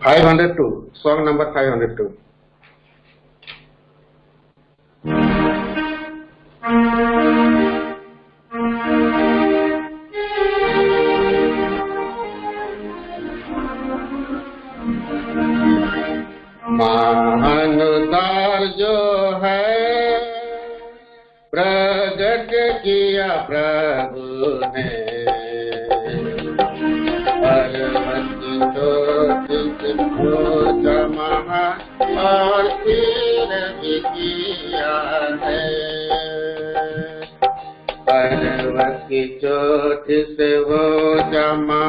502, song number 502. महानुदार जो है प्रगट किया प्रभु ने, जमा और फिर भी किया है। पर्वत की चोट से वो जमा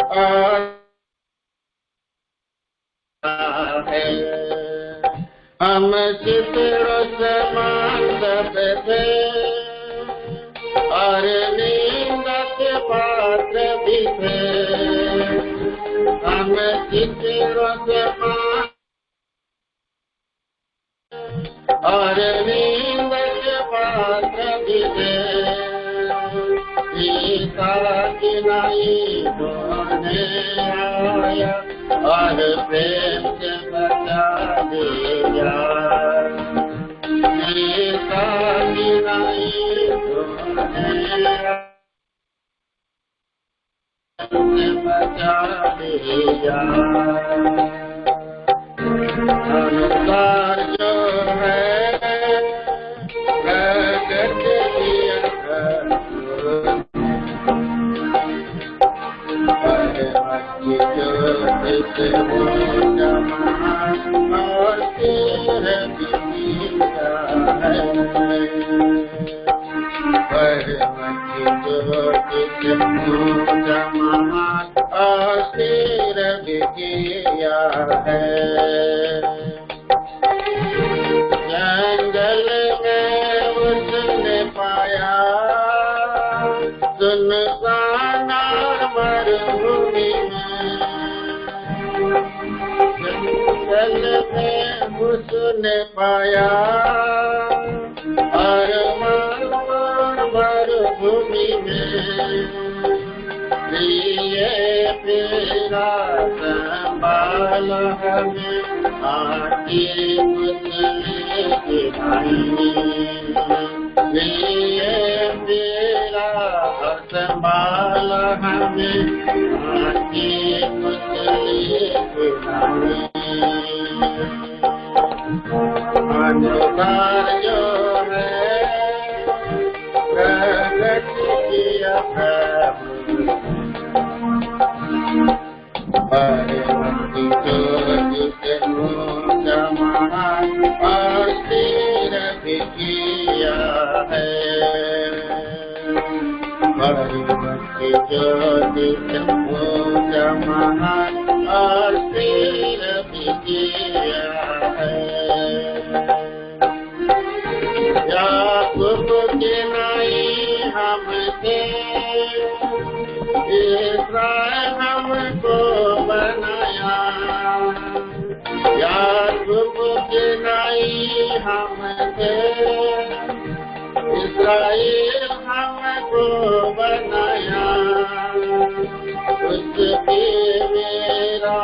और है। हम चित्रों समान सब थे और निंदा के पात्र भी थे। हम चित्रों समान और निंदा के पात्र भी थे। ईसा की नहीं ढूंढने आया और प्रेम से बचा दिया। ईसा की नहीं ढूंढने आया से बचा दिया। अनुसार जो है प्रगट किया और फिर भी किया है। और फिर भी किया है। जंगल में उसने पाया सुनसान और मरुभूमि में। जंगल में उसने पाया और मरुभूमि में। लिए तेरा संभाल हमें आके मुझे दिखाई। लिए तेरा संभाल हमें आके मुझे दिखाई। अनुसार जो है प्रगट किया प्रभु। परमति ज्योति से जमा और स्थिर भी किया है। परमति ज्योति से जमा और स्थिर भी किया है। याकूब के नहीं हमसे इस्राएल हमको बनाया। याकूब के नहीं हमसे इस्राएल हमको बनाया। उसके मेरा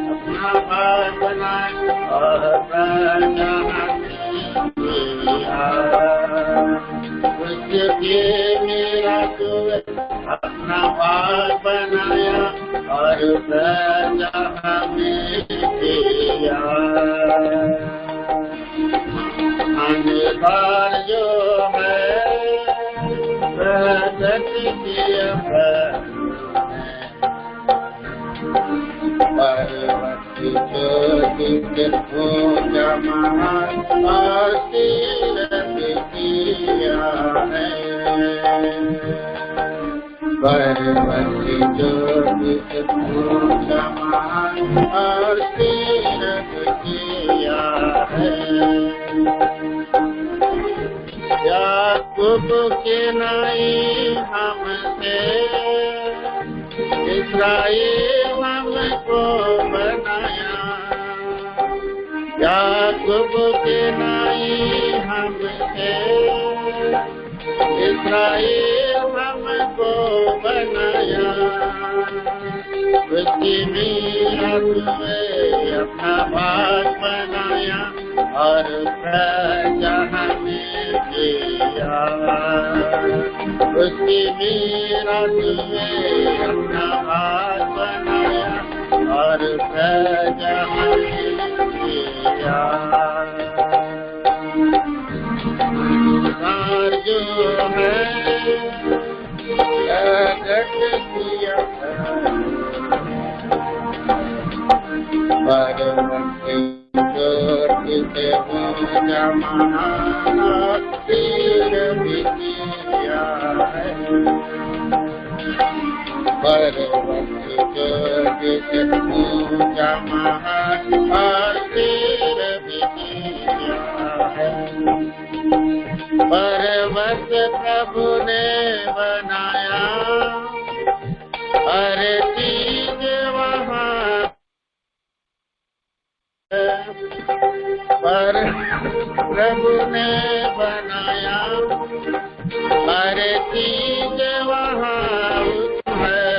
अपना भाई बनाया और उसके मेरा अपना भाग बनाया और सजा हमें दिया। अनुसार जो है प्रगट किया परवती ज्योति से जमा और स्थिर किया है। परवती ज्योति से जमा और स्थिर किया है। याकूब के नहीं हमसे इस्राएल हमको बनाया। याकूब के नहीं हमसे इस्राएल हमको बनाया। उसकी मीरा हुए अपना भाग बनाया और प्रजा हमें दिया। उसकी मीरास में अपना भाग बनाया और प्रजा हमें दिया। संसार जो है प्रकट किया पर से महातीर भी किया है। पर्वत से पूजा महातीर भी किया है। पर्वत प्रभु ने बनाया हर चीज वहाँ पर प्रभु ने बनाया हर चीज वहाँ है।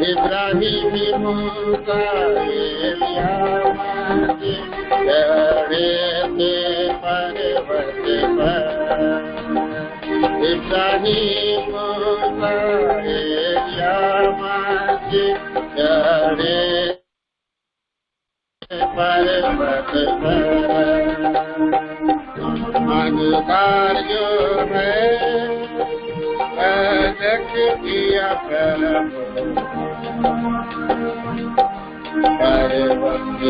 इब्राहिम मूसा एलिया चढ़े थे पर्वत पर। इब्राहिम मूसा एलिया चढ़े पर्वत पर। अनुसार जो है प्रकट किया प्रभु पर्वत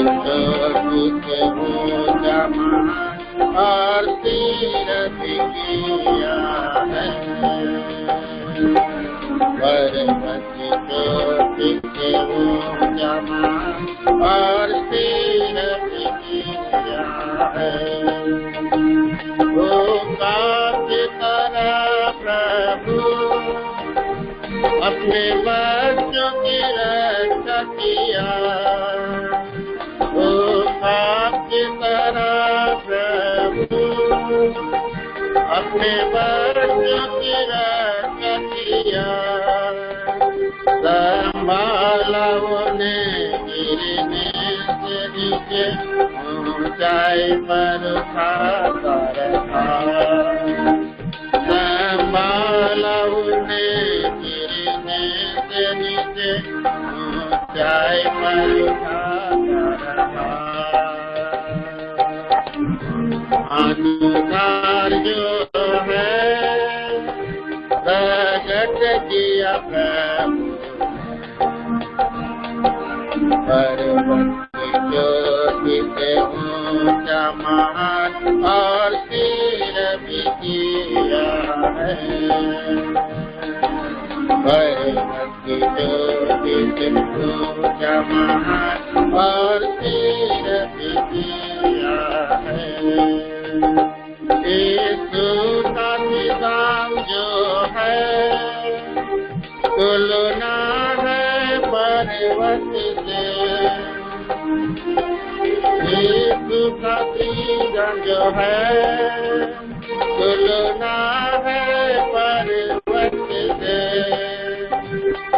से ऊँचा महान और तीरथ किया है। पर्वत से ऊँचा महान और तीरथ किया है। वो काफ़ी तरह प्रभु अपने बच्चों की रक्षा किया। वो काफ़ी तरह प्रभु अपने बच्चों की रक्षा किया। संभाला उन्हें गिरने से नीचे ऊंचाई पर उठाता रहा। संभाला उन्हें गिरने से नीचे ऊंचाई पर उठाता रहा। अनुसार जो है प्रकट किया प्रभु पर्वत ज्योति से ऊँचा महान और तीर भी किया है। पर्वत ज्योति से ऊँचा महान और तीर भी किया है। यीशु का निदान जो है तुलना है पर्वत से। यीशु का निदान जो है तुलना है पर्वत से।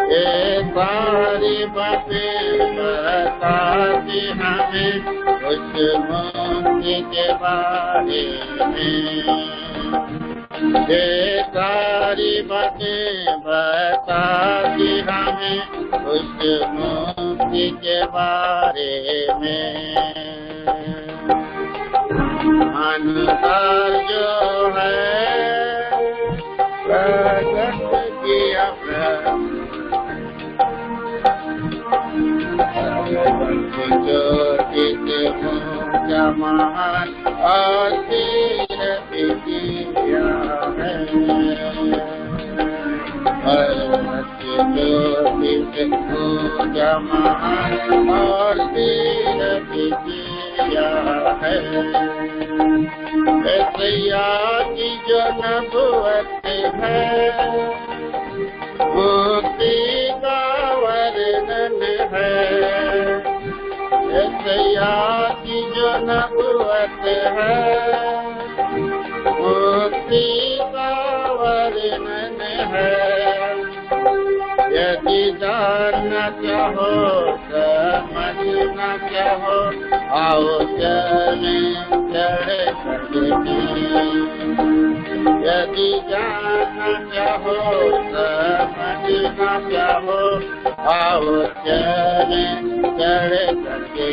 ये सारी बातें बताती हमें उस मुक्ति के बारे में। ये सारी बातें बताती हमें उस मुक्ति के बारे में। अनुसार जो है प्रकट किया प्रभु ज्योति से ऊँचा महान और तीर भी किया है। पर्वत ज्योति से ऊँचा महान और तीर भी किया है। ऐसा की जो नबुवत है मुक्ति का वर्णन है। ऐसा की जो नबुवत है मुक्ति का वर्णन है। यदि जानना चाहो समझना चाहो आओ चले चढ़े करके। यदि जानना चाहो समझना चाहो आओ चले चढ़े करके।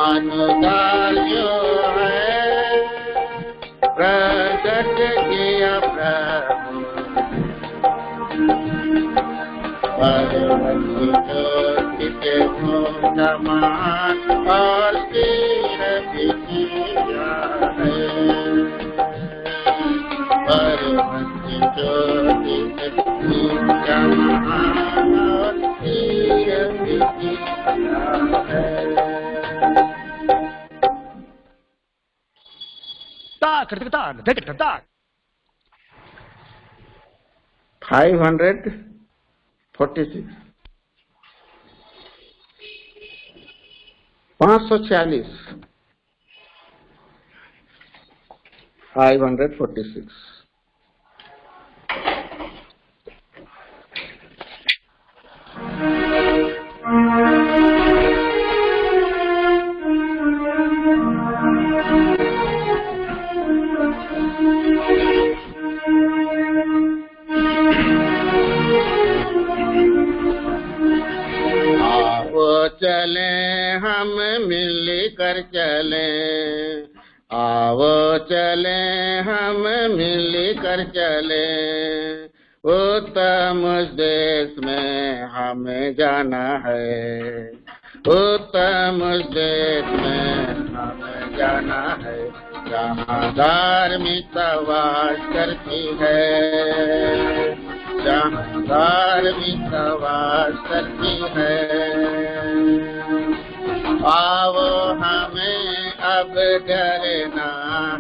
अनुदान जो है प्रकट किया प्रभु के समान और सिर भी किया है। परमहंस ज्योति के समान और सिर भी किया है। 546 546 546 चले हम मिलकर चले, आओ चले हम मिलकर चले, उत्तम देश में हमें जाना है, उत्तम देश में हमें जाना है, जहाँ धार्मिकता वास करती है, जहाँ धार्मिकता वास करती है। आओ हमें अब डरना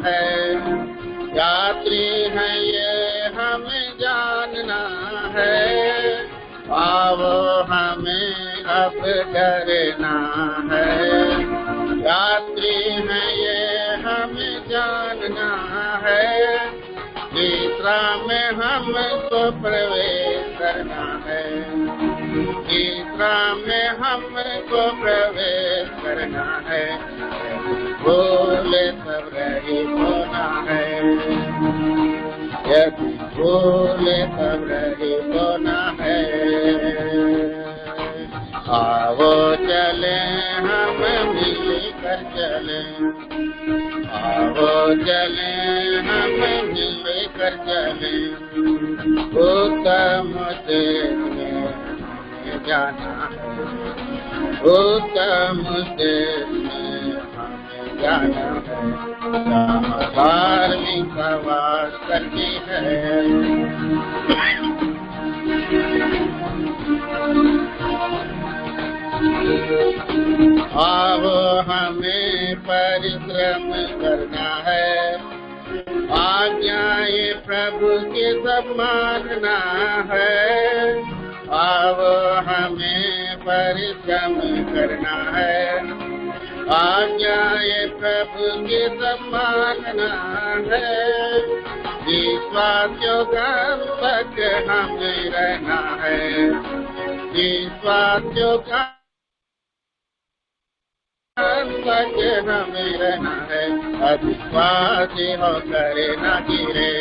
है, यात्री है ये हमें जानना है। आओ हमें अब डरना है, यात्री है ये हमें जानना है। तीसरा में हमको प्रवेश करना है, तीसरा में हमको प्रवेश करना है। बोले तब रही होना है, यदि बोले तब रही होना है। आओ चले हम मिलकर चले, आओ चले हम मिलकर चले, उत्तम देश में हमें जाना है, उत्तम देश में हमें जाना है, जहाँ धार्मिकता वास करती है। आओ हमें परिश्रम करना है, आज्ञाएं प्रभु की सब मानना है। आओ हमें परिश्रम करना है, आज्ञाएं प्रभु की सब मानना है। विश्वासियों का तक हमें रहना है, विश्वासियों का हमें रहना है। अविश्वासी होकर न गिरे,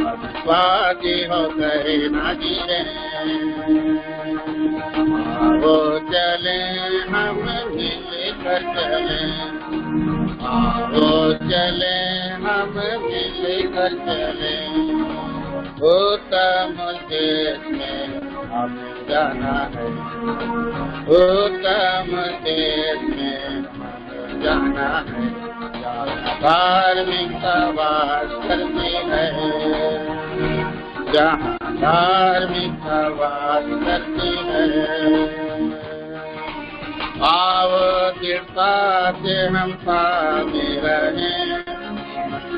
अविश्वासी होकर न गिरे। आओ चले हम मिलकर चले, आओ चले हम मिलकर चले, उत्तम देश में हमें जाना है, उत्तम देश में हमें जाना है, जहाँ धार्मिकता वास करती है, जहाँ धार्मिकता वास करती है। आओ दृढ़ता से हम थामे रहें,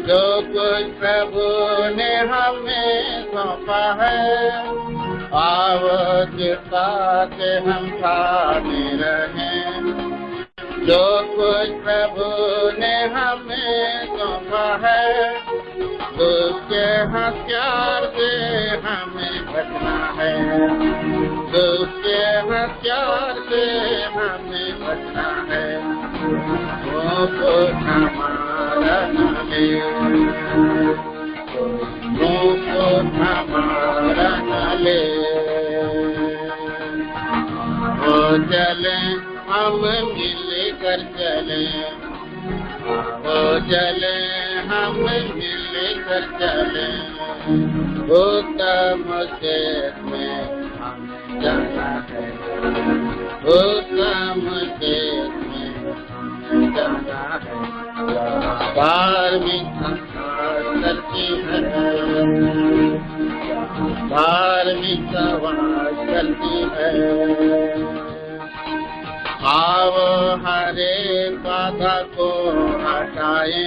जो कुछ प्रभु ने हमें सौंपा है। आओ दृढ़ता से हम थामे रहें, जो कुछ प्रभु ने हमें सौंपा है। उसके हथियार से बचना है, उसके हथियार से हमें बचना है, वो कुछ हमारा न ले, वो कुछ हमारा न ले। वो चले हम मिल कर चले, वो चले हम मिल कर चले, उत्तम देश में हमें जाना है, उत्तम देश में हमें जाना है। धार्मिक संस्कार करती है, धार्मिक समाज करती है। आओ हरे बाधा को हटाए,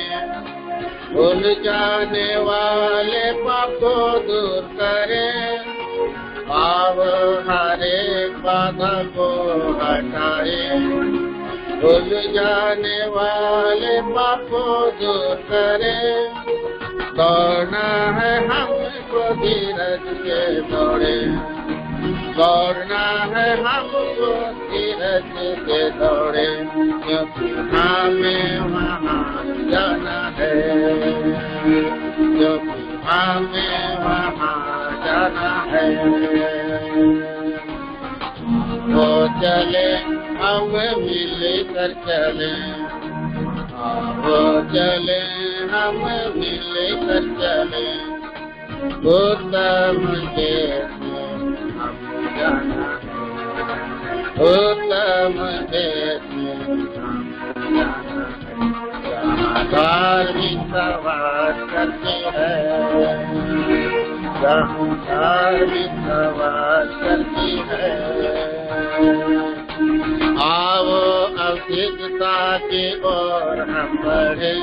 भूल जाने वाले पाप को दूर करें। आओ हरे बाधा को हटाए, भूल जाने वाले पाप को दूर करें। दौड़ना है हमको धीरज से दौड़े, दौड़ना है हमको धीरज से दौड़े, क्योंकि हमें वहाँ जाना है, क्योंकि हमें वहाँ जाना है। वो चले हम मिल कर चले, वो चले हम मिल कर चले, उत्तम देश में हम जाना है, उत्तम देश में हम जाना है। जहाँ धार्मिक समाज करती है, जहाँ धार्मिक समाज करती है। आओ अविधता की ओर हम बढ़े,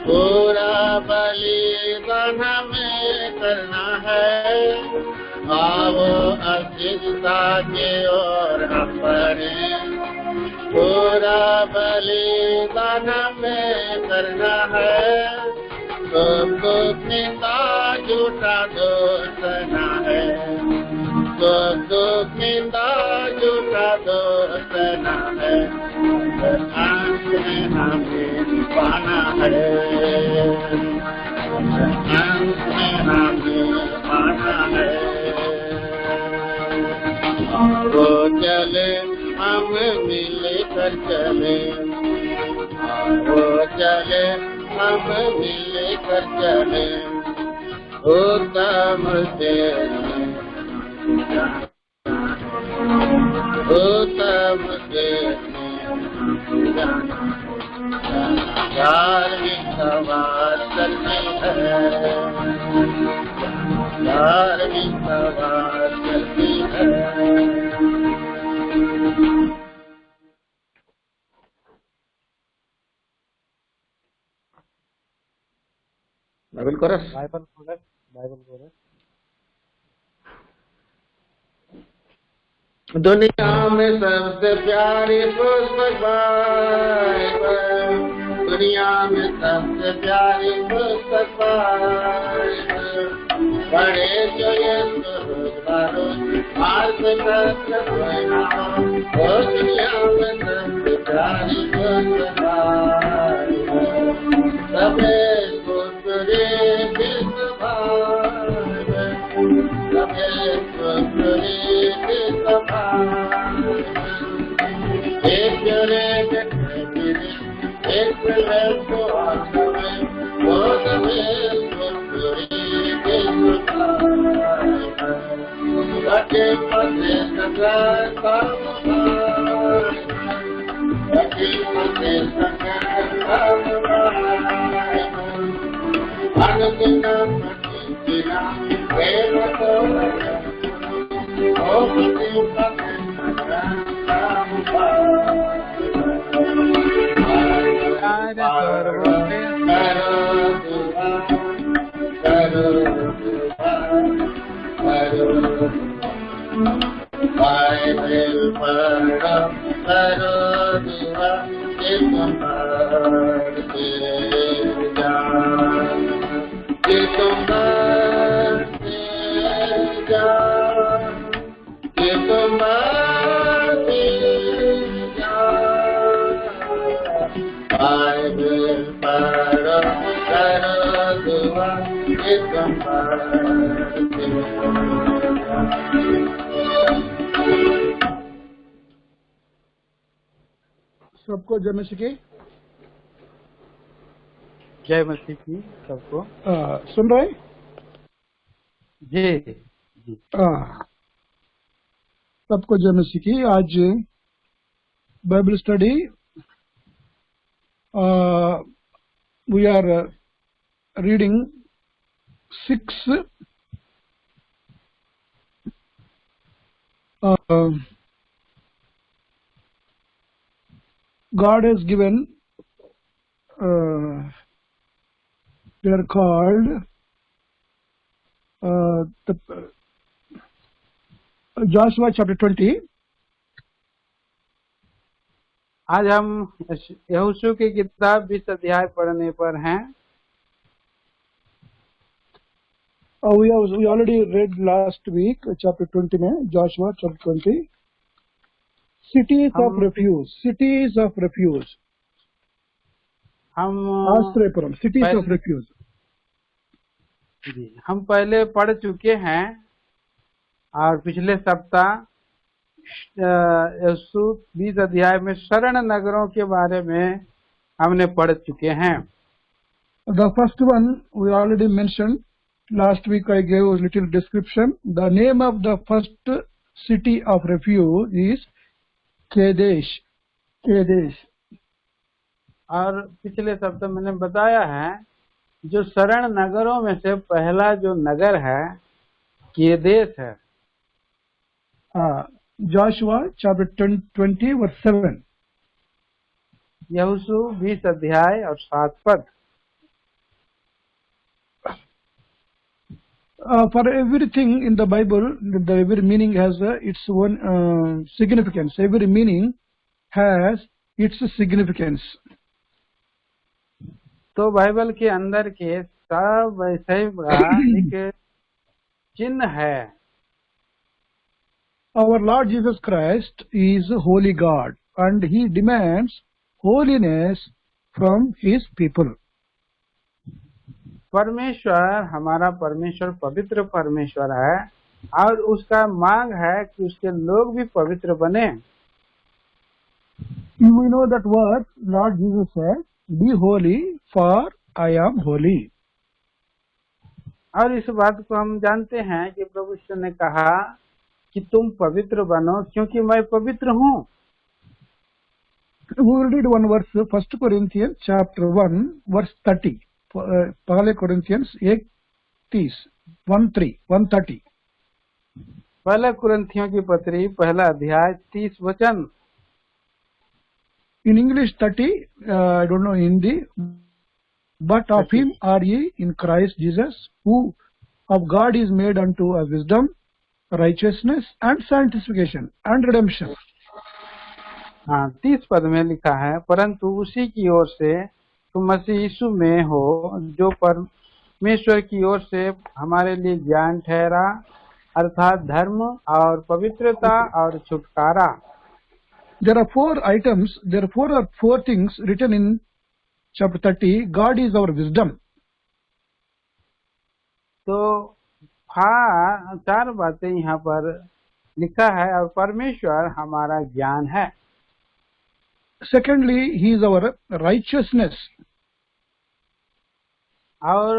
पूरा बलिदान हमें करना है। आओ अविधता की ओर हम बढ़े, पूरा बलिदान हमें करना है। सबको निंदा झूठा दोषना है, सबको निंदा झूठा दोषना है। अंत में हमें पाना है, अंत में हमें पाना है। वो चले हम मिल कर चले, वो चले हम मिल कर चले, उत्तम देश में उत्तम देश में जाना है। धार्मिक समाज करती है, धार्मिक समाज करती है। Bible chorus, Bible chorus. दुनिया में सबसे प्यारी पुस्तक बाइबल, दुनिया में सबसे प्यारी पुस्तक बाइबल। पढ़े जो ये आज तक कोई ना हो, दुनिया में सबसे प्यारी पुस्तक बाइबल। सबे पुस्तरे विश्व बाइबल, सबे पुस्तरे विश्व बाइबल। एक जरे एक को आसवे, वो सबे पुस्तरे विश्व बाइबल। लगे पते सकार कामबार, लगे पते सकार कामबार। अनुदिना प्रतिदिना प्रेम तो ओ पते सकार कामबार। बाइबल पढ़ो करो दुआ, तुम पढ़ते जाओ, तुम पढ़ते जाओ। सबको जय मसीह की जय मसीह की सबको। सुन रहे? जी जी। सबको जय मसीह की। आज Bible study we are reading 6 God has given, they are called the Joshua chapter 20. आज हम यहोशू की किताब 20 अध्याय पढ़ने पर हैं। We already read last week chapter 20 में, Joshua chapter 20. Cities of refuge, cities of refuge. हम आश्रयपुरम, cities of refuge. जी, हम पहले पढ़ चुके हैं और पिछले सप्ताह यहोशू 20 अध्याय में शरण नगरों के बारे में हमने पढ़ चुके हैं। The first one we already mentioned. Last week I gave a little description. The name of the first city of refuge is Kadesh. Kadesh. और पिछले सप्ताह मैंने बताया है जो शरण नगरों में से पहला जो नगर है केदेश है। Joshua chapter 20 verse 7. यहोशू 20 अध्याय और 7 पद। For everything in the Bible, every meaning has its own significance. Every meaning has its significance. तो बाइबल के अंदर के सब वैसे एक चिन्ह है। Our Lord Jesus Christ is a holy God and He demands holiness from His people. परमेश्वर, हमारा परमेश्वर पवित्र परमेश्वर है और उसका मांग है कि उसके लोग भी पवित्र बने। We know that what Lord Jesus said, be holy for I am holy. और इस बात को हम जानते हैं कि प्रभु यीशु ने कहा कि तुम पवित्र बनो क्योंकि मैं पवित्र हूँ। We will read one verse, 1 Corinthians chapter 1 verse 30. पहले कोरिन्थियंस 1:30, 1:30. पहले कुरिन्थियों की पत्री पहला अध्याय 30 वचन। In English 30, I don't know Hindi, but of Him are ye in Christ Jesus, who of God is made unto a wisdom, righteousness and sanctification and redemption. हाँ, 30 पद में लिखा है, परंतु उसी की ओर से तुम मसीह यीशु में हो जो परमेश्वर की ओर से हमारे लिए ज्ञान ठहरा, अर्थात धर्म और पवित्रता और छुटकारा। There are 4 items, there are 4 things written in chapter 30. God is our wisdom. तो 4 बातें यहाँ पर लिखा है और परमेश्वर हमारा ज्ञान है। Secondly, He is our righteousness. और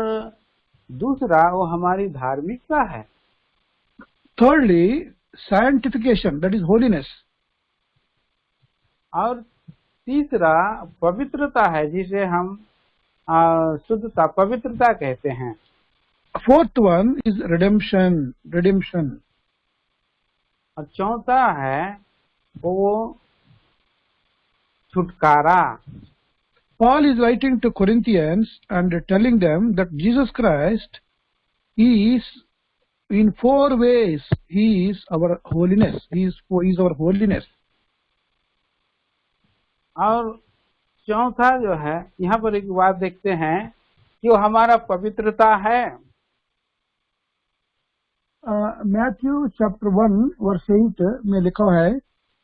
दूसरा वो हमारी धार्मिकता है। Thirdly, sanctification, that is holiness. और तीसरा पवित्रता है जिसे हम शुद्धता पवित्रता कहते हैं। Fourth one is redemption. और चौथा है वो छुटकारा। Paul is writing to Corinthians and telling them that Jesus Christ is in 4 ways. He is our holiness. He is our holiness. और चौथा जो है यहाँ पर एक बात देखते हैं कि वो हमारा पवित्रता है। Matthew chapter 1 verse 8 में लिखा है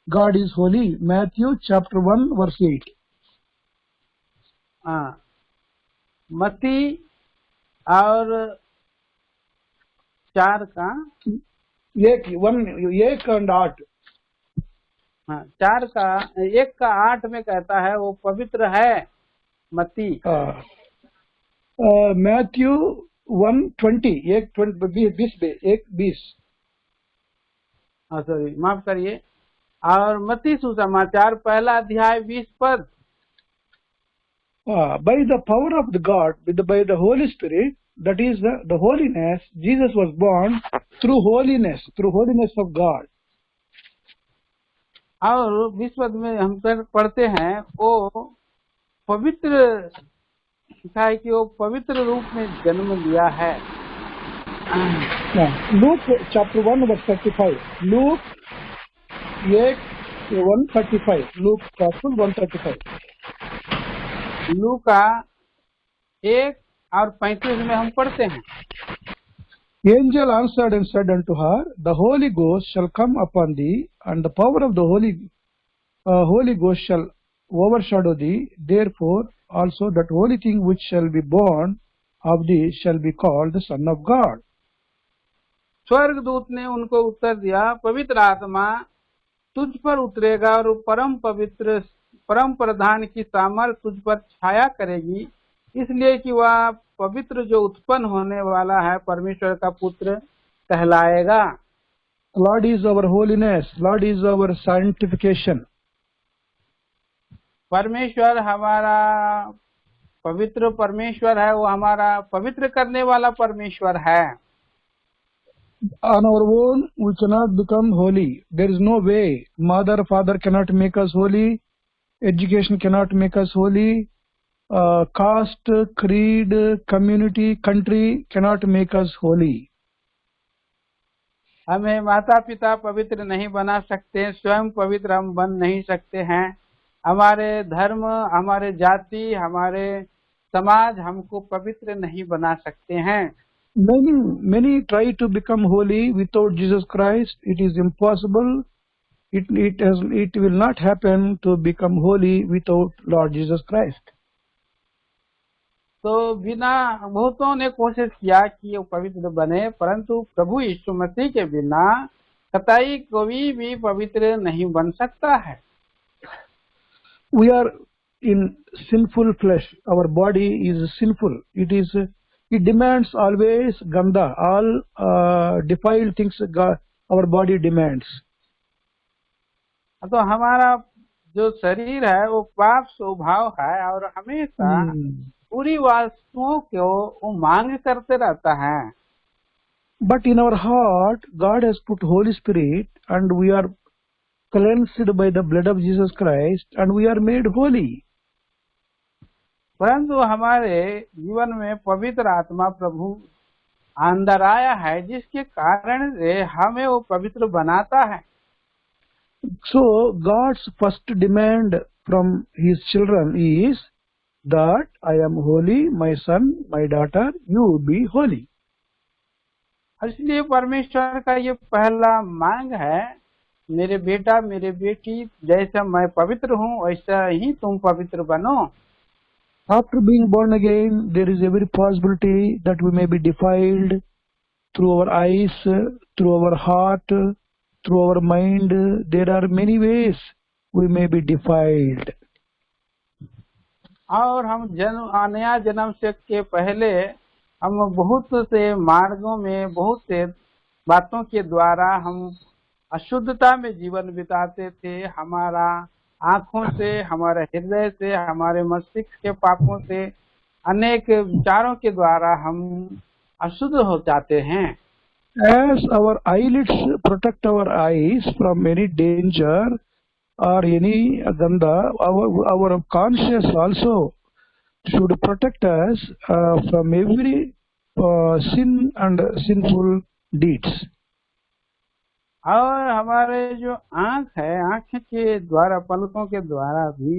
God is holy. Matthew chapter 1 verse 8. मत्ती और 4 का एक and 8. हाँ 4 का 1 का 8 में कहता है वो पवित्र है मत्ती। मैथ्यू 1:20 1:20 हाँ सॉरी माफ करिए। और मत्ती सुसमाचार 1 अध्याय 20 पद। by the power of the God, by the Holy Spirit, that is the holiness, Jesus was born through holiness of God. और 20 पद में हम पढ़ते हैं वो पवित्र है कि वो पवित्र रूप में जन्म लिया है। Luke chapter 1 verse 35. Luke 1:35. Luke Gospel 1:35. लूका 1 और 35 में हम पढ़ते हैं। Angel answered and said unto her, the Holy Ghost shall come upon thee, and the power of the Holy Ghost shall overshadow thee. Therefore also that holy thing which shall be born of thee shall be called the Son of God. स्वर्गदूत ने उनको उत्तर दिया, पवित्र आत्मा तुझ पर उतरेगा और परम प्रधान की सामर्थ तुझ पर छाया करेगी, इसलिए कि वह पवित्र जो उत्पन्न होने वाला है परमेश्वर का पुत्र कहलाएगा। Lord is our holiness. Lord is our sanctification. परमेश्वर हमारा पवित्र परमेश्वर है, वो हमारा पवित्र करने वाला परमेश्वर है। On our own we cannot become holy. There is no way. Mother, father cannot make us holy. Education cannot make us holy. Caste, creed, community, country cannot make us holy. हमें माता पिता पवित्र नहीं बना सकते, स्वयं पवित्र हम बन नहीं सकते हैं। हमारे धर्म, हमारे जाति, हमारे समाज हमको पवित्र नहीं बना सकते हैं। Many try to become holy without Jesus Christ. It is impossible. It will not happen to become holy without Lord Jesus Christ. तो बिना बहुतों ने कोशिश किया कि वो पवित्र बने, परंतु प्रभु यीशु मसीह के बिना कतई कोई भी पवित्र नहीं बन सकता है। We are in sinful flesh. Our body is sinful. It demands always ganda, all defiled things our body demands. तो हमारा जो शरीर है वो पाप स्वभाव है और हमेशा पूरी वस्तुओं को वो मांग करते रहता है। But in our heart, God has put Holy Spirit, and we are cleansed by the blood of Jesus Christ, and we are made holy. परंतु हमारे जीवन में पवित्र आत्मा प्रभु अंदर आया है, जिसके कारण से हमें वो पवित्र बनाता है। So God's first demand from His children is that I am holy, my son, my daughter, you be holy. इसलिए परमेश्वर का ये पहला मांग है, मेरे बेटा मेरे बेटी, जैसा मैं पवित्र हूँ वैसा ही तुम पवित्र बनो। After being born again, there is every possibility that we may be defiled through our eyes, through our heart, through our mind. There are many ways we may be defiled. और हम नया जन्म से के पहले हम बहुत से मार्गों में, बहुत से बातों के द्वारा हम अशुद्धता में जीवन बिताते थे। हमारा आंखों से, हमारे हृदय से, हमारे मस्तिष्क के पापों से, अनेक विचारों के द्वारा हम अशुद्ध हो जाते हैं। As our eyelids protect our eyes from any danger or any ganda, our conscience also should protect us from every sin and sinful deeds. और हमारे जो आंख है, आंख के द्वारा, पलकों के द्वारा भी,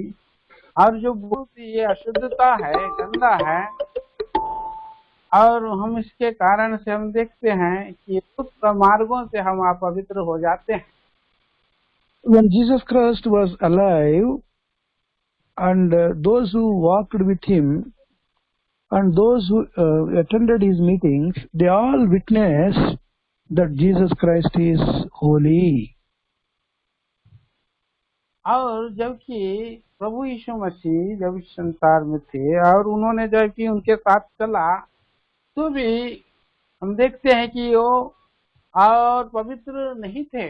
और जो बहुत ये अशुद्धता है, गंदा है, और हम इसके कारण से हम देखते हैं कि कुछ मार्गों से हम अपवित्र हो जाते हैं। When Jesus Christ was alive, and those who walked with him and those who attended his meetings, they all witnessed that Jesus Christ is holy. और जबकि प्रभु यीशु मसीह जब इस संसार में थे और उन्होंने जबकि उनके साथ चला, तो भी हम देखते हैं कि वो और पवित्र नहीं थे।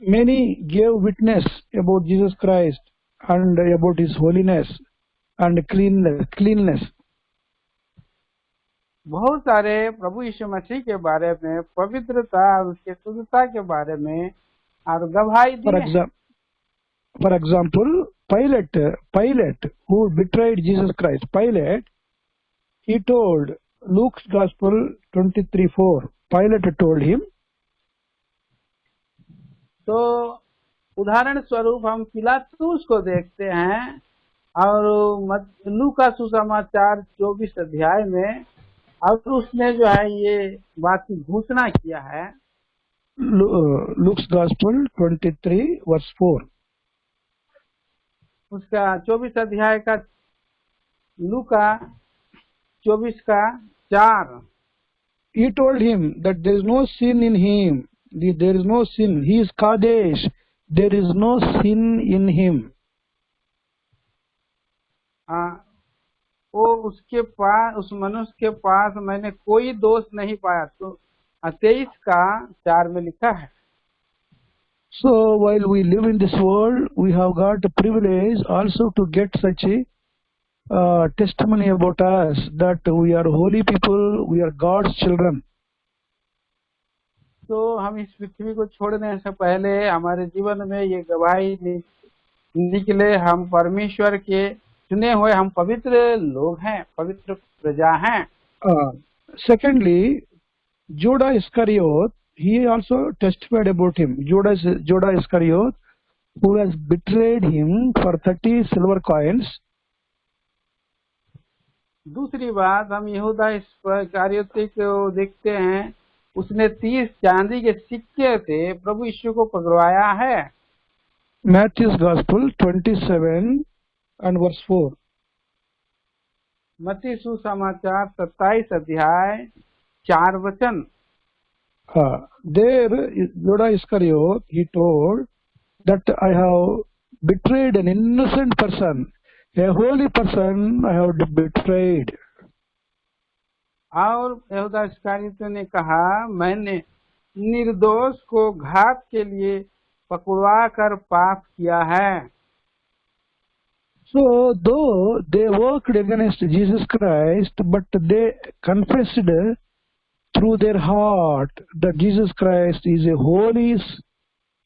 Many gave witness about Jesus Christ and about his holiness and cleanness. बहुत सारे प्रभु यीशु मसीह के बारे में, पवित्रता और उसके शुद्धता के बारे में और गवाही दी। For example, Pilate, who betrayed Jesus Christ, Pilate, he told, Luke's Gospel 23:4, Pilate told him. तो उदाहरण स्वरूप हम पिलातुस को देखते हैं और लूका सुसमाचार 24 अध्याय में, और उसने जो है ये बात की घोषणा किया है। Luke's Gospel 23:4, उसका 24 अध्याय का लूका 24:4। He told him that there is no sin in him. There is no sin. He is Kadesh. There is no sin in him. वो उसके पास, उस मनुष्य के पास मैंने कोई दोष नहीं पाया। तो 23:4 में लिखा है। So while we live in this world, we have got the privilege also to get such a testimony about us that we are holy people, we are God's children. तो हम इस पृथ्वी को छोड़ने से पहले हमारे जीवन में ये गवाही निकले, हम परमेश्वर के चुने हुए, हम पवित्र लोग हैं, पवित्र प्रजा हैं। Secondly, Judas Iscariot, he also testified about him. Judas Iscariot, who has betrayed him for 30 silver coins. दूसरी बात, हम यहूदा इस्करियोती को देखते हैं, उसने 30 चांदी के सिक्के से प्रभु यीशु को पकड़वाया है। Matthew's Gospel 27:4. मत्ती सुसमाचार 27 अध्याय 4 वचन। There Judas Iscariot, he told that I have betrayed an innocent person, a holy person I have betrayed. और यहूदा इस्करियोती ने कहा, मैंने निर्दोष को घात के लिए पकड़वा कर पाप किया है। So though they worked against Jesus Christ, but they confessed through their heart that Jesus Christ is a holy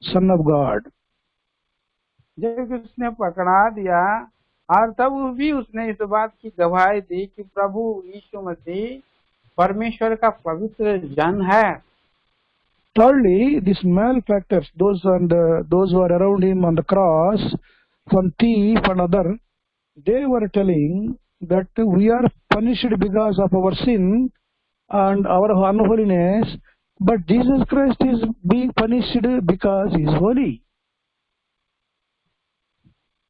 Son of God. जब उसने पकड़ा दिया और तब भी उसने इस बात की गवाही दी कि प्रभु यीशु मसीह परमेश्वर का पवित्र जन है। Thirdly, these malefactors, those who are around him on the cross, one thief and other, they were telling that we are punished because of our sin and our unholiness, but Jesus Christ is being punished because he is holy.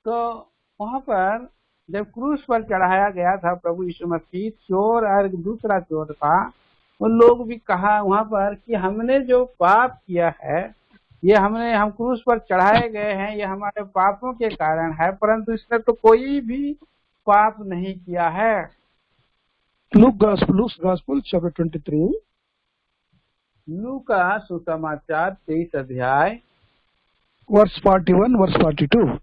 तो वहाँ पर जब क्रूस पर चढ़ाया गया था प्रभु यीशु मसीह, चोर और दूसरा चोर था, उन लोग भी कहा वहाँ पर कि हमने जो पाप किया है, ये हम क्रूस पर चढ़ाए गए हैं, ये हमारे पापों के कारण है, परंतु इसने तो कोई भी पाप नहीं किया है। Luke's Gospel chapter 23. लूका सुसमाचार 23 अध्याय verse 41, verse 42.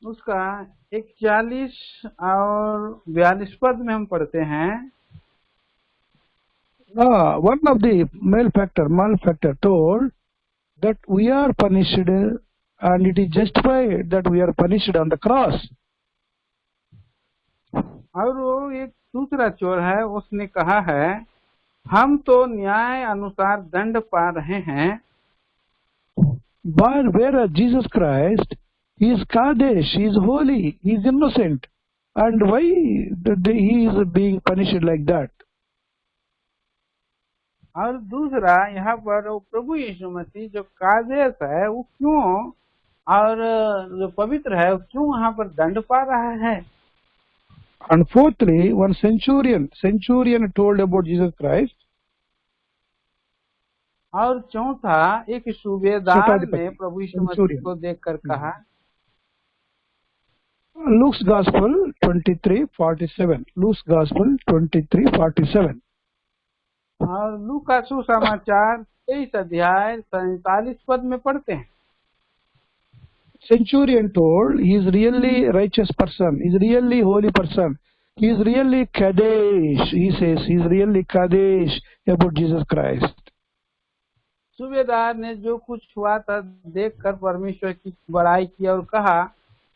उसका 41 और 42 पद में हम पढ़ते हैं। One of the malefactor told that we are punished and it is justified that we are punished on the cross. और वो एक दूसरा चोर है, उसने कहा है, हम तो न्याय अनुसार दंड पा रहे हैं। But whereas Jesus Christ, he is Kadesh, he is holy, he is innocent, and why he is being punished like that? और दूसरा यहाँ पर वो प्रभु यीशु मसीह जो कादेश है, वो क्यों, और जो पवित्र है, वो क्यों वहाँ पर दंड पा रहा है? And fourthly, one centurion told about Jesus Christ. और चौथा, एक सूबेदार ने प्रभु यीशु मसीह को देखकर कहा। Luke's Gospel 23:47. Luke's Gospel 23:47. और लूका का सुसमाचार 23 अध्याय 47 पद में पढ़ते हैं। Centurion told, he is really righteous person, he is really holy person, he is really Kadesh, he says, he is really Kadesh about Jesus Christ. सूबेदार ने जो कुछ हुआ था देखकर परमेश्वर की बड़ाई की और कहा,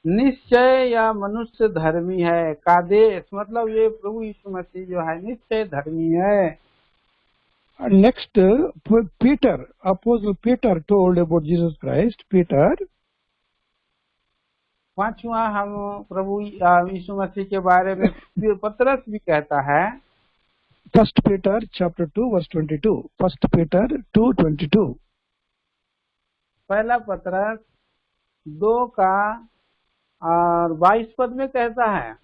निश्चय या मनुष्य धर्मी है। कादेश मतलब ये प्रभु यीशु मसीह जो है निश्चय धर्मी है। Next, Peter, Apostle Peter told about Jesus Christ. Peter. पांचवा हम प्रभु यीशु मसीह के बारे में पतरस भी कहता है। 1 Peter chapter 2 verse 22. 1 Peter 2:22. पहला पतरस 2 का और 22 पद में कहता है,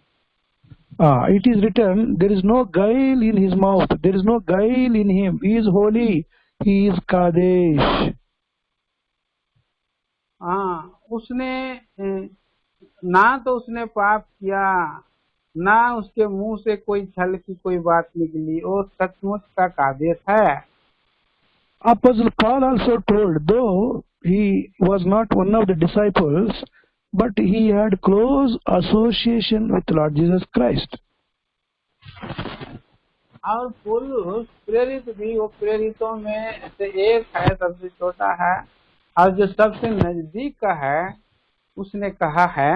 it is written, there is no guile in his mouth, there is no guile in him, he is holy, he is Kadesh. उसने ना तो उसने पाप किया, ना उसके मुंह से कोई छल की कोई बात निकली, और सचमुच का कादेश है। Apostle Paul also told, though he was not one of the disciples, but he had close association with Lord Jesus Christ. और पौलुस प्रेरित भी वो प्रेरितों में से एक है, सबसे छोटा है और जो सबसे नजदीक का है। उसने कहा है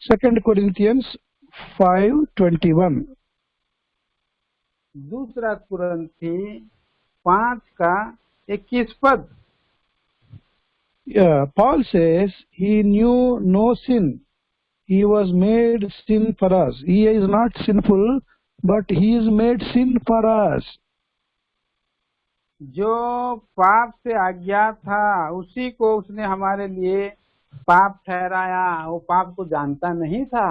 2 Corinthians 5:21. दूसरा कुरिन्थी 5 का 21 पद। Paul says he knew no sin. He was made sin for us. He is not sinful, but he is made sin for us. जो पाप से अज्ञात था उसी को उसने हमारे लिए पाप ठहराया, वो पाप को जानता नहीं था।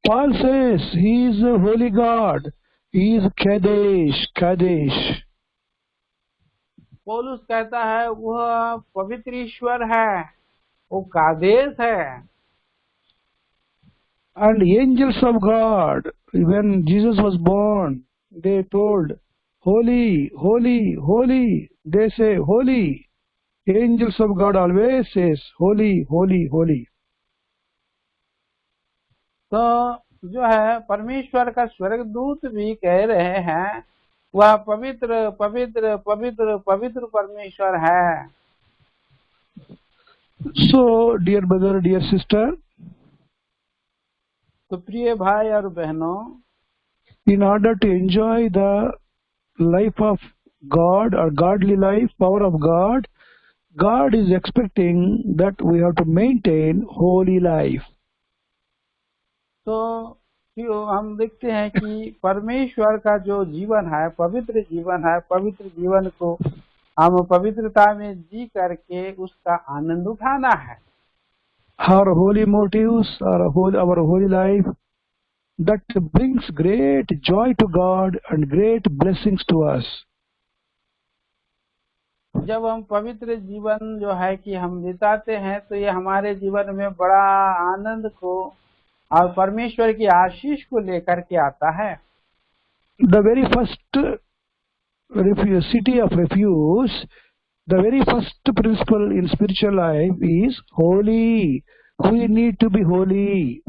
Paul says he is a holy God. He is Kadesh, Kadesh. पौलुस कहता है वह पवित्र ईश्वर है, वो कादेश है। And angels of God, when Jesus was born, they told, holy, holy, holy. They say holy. Angels of God always says holy, holy, holy. तो जो है परमेश्वर का स्वर्गदूत भी कह रहे हैं वह पवित्र पवित्र पवित्र पवित्र परमेश्वर है। So, dear brother, dear sister, तो प्रिय भाई और बहनों, in order to enjoy the life of God or godly life, power of God, God is expecting that we have to maintain holy life. तो हम देखते हैं कि परमेश्वर का जो जीवन है पवित्र जीवन है, पवित्र जीवन को हम पवित्रता में जी करके उसका आनंद उठाना है। Our holy motives, our holy life, that brings great joy to God and great blessings to us. जब हम पवित्र जीवन जो है कि हम बिताते हैं तो ये हमारे जीवन में बड़ा आनंद को और परमेश्वर की आशीष को लेकर के आता है। The very first city of refuge, the very first principle in spiritual life is holy. We need to be holy.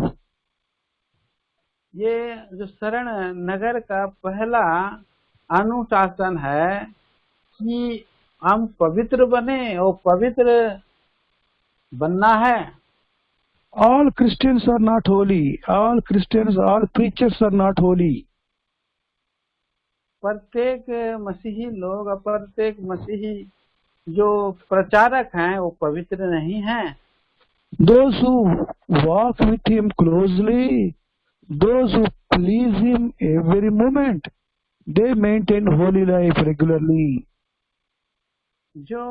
ये जो शरण नगर का पहला अनुशासन है कि हम पवित्र बने और पवित्र बनना है। All Christians are not holy. All Christians, all preachers are not holy. प्रत्येक मसीही लोग और प्रत्येक मसीही जो प्रचारक हैं वो पवित्र नहीं हैं। Those who walk with him closely, those who please him every moment, they maintain holy life regularly. जो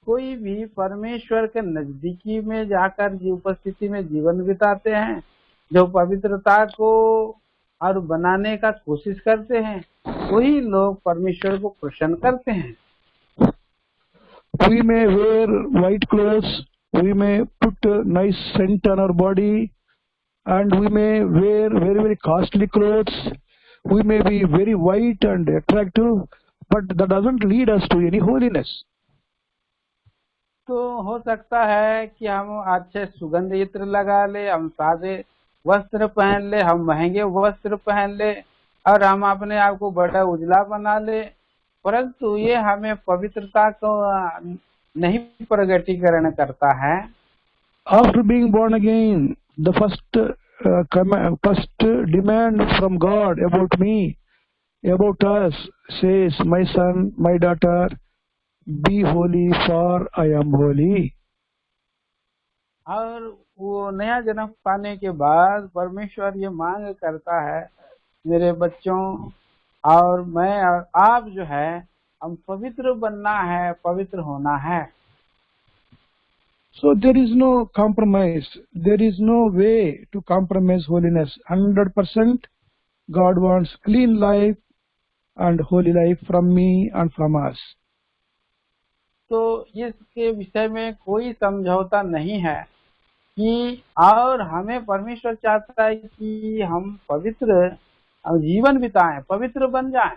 कोई भी परमेश्वर के नजदीकी में जाकर जी उपस्थिति में जीवन बिताते हैं, जो पवित्रता को और बनाने का कोशिश करते हैं, वही लोग परमेश्वर को प्रसन्न करते हैं। We may wear white clothes, we may put a nice scent on our body, and we may wear very, very costly clothes. We may be very white and attractive, but that doesn't lead us to any holiness. तो हो सकता है कि हम अच्छे सुगंध इत्र लगा ले, हम सादे वस्त्र पहन ले, हम महंगे वस्त्र पहन ले और हम अपने आप को बड़ा उजला बना ले, परंतु ये हमें पवित्रता को नहीं प्रगटीकरण करता है। After being born again, the first demand from God about me, about us, says, "My son, my daughter, be holy, for I am holy." और वो नया जन्म पाने के बाद परमेश्वर ये मांग करता है, मेरे बच्चों और मैं और आप जो है, हम पवित्र बनना है, पवित्र होना है। So there is no compromise. There is no way to compromise holiness. 100% God wants clean life and holy life from me and from us. तो इसके विषय में कोई समझौता नहीं है कि और हमें परमेश्वर चाहता है कि हम पवित्र जीवन बिताएं, पवित्र बन जाएं।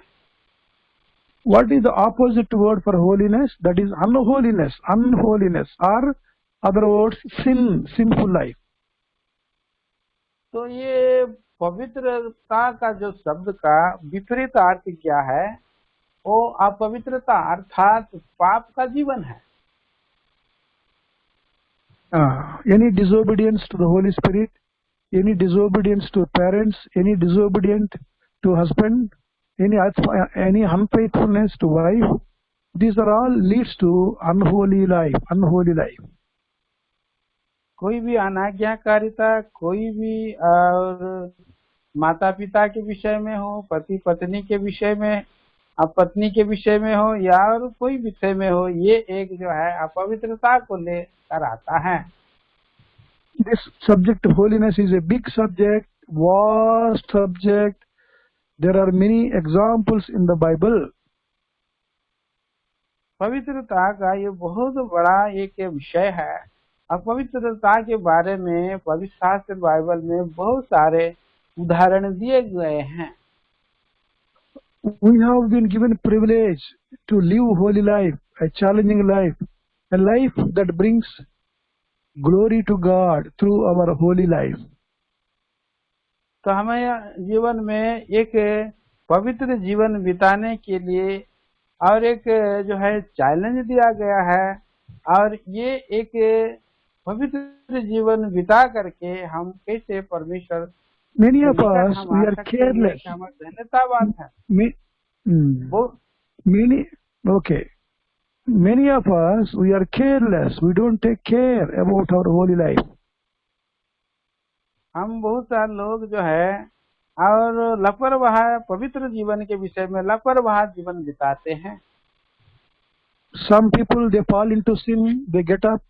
What is the opposite word for holiness? That is unholiness, unholiness, or other words, sin, sinful life. तो ये पवित्रता का जो शब्द का विपरीत अर्थ क्या है? वो अपवित्रता अर्थात पाप का जीवन है। Any disobedience to the Holy Spirit, any disobedience to parents, any disobedience to husband, any unfaithfulness to wife, these are all leads to unholy life, unholy life. कोई भी अनाज्ञाकारिता, कोई भी और माता पिता के विषय में हो, पति पत्नी के विषय में, पत्नी के विषय में हो या और कोई विषय में हो, ये एक जो है अपवित्रता को लेकर आता है। This subject of holiness is a big subject, vast subject. There are many examples in the Bible. पवित्रता का ये बहुत बड़ा एक विषय है। अपवित्रता के बारे में पवित्र शास्त्र बाइबल में बहुत सारे उदाहरण दिए गए हैं। We have been given privilege to live holy life, a challenging life, a life that brings glory to God through our holy life. तो हमें जीवन में एक पवित्र जीवन बिताने के लिए और एक जो है चैलेंज दिया गया है, और ये एक पवित्र जीवन बिता करके हम कैसे परमेश्वर Many of us, we are careless. धन्यतावान है। Many of us, we are careless. We don't take care about our holy life. हम बहुत सारे लोग जो है और लापरवाह पवित्र जीवन के विषय में लापरवाह जीवन बिताते हैं। Some people, they fall into sin, they get up,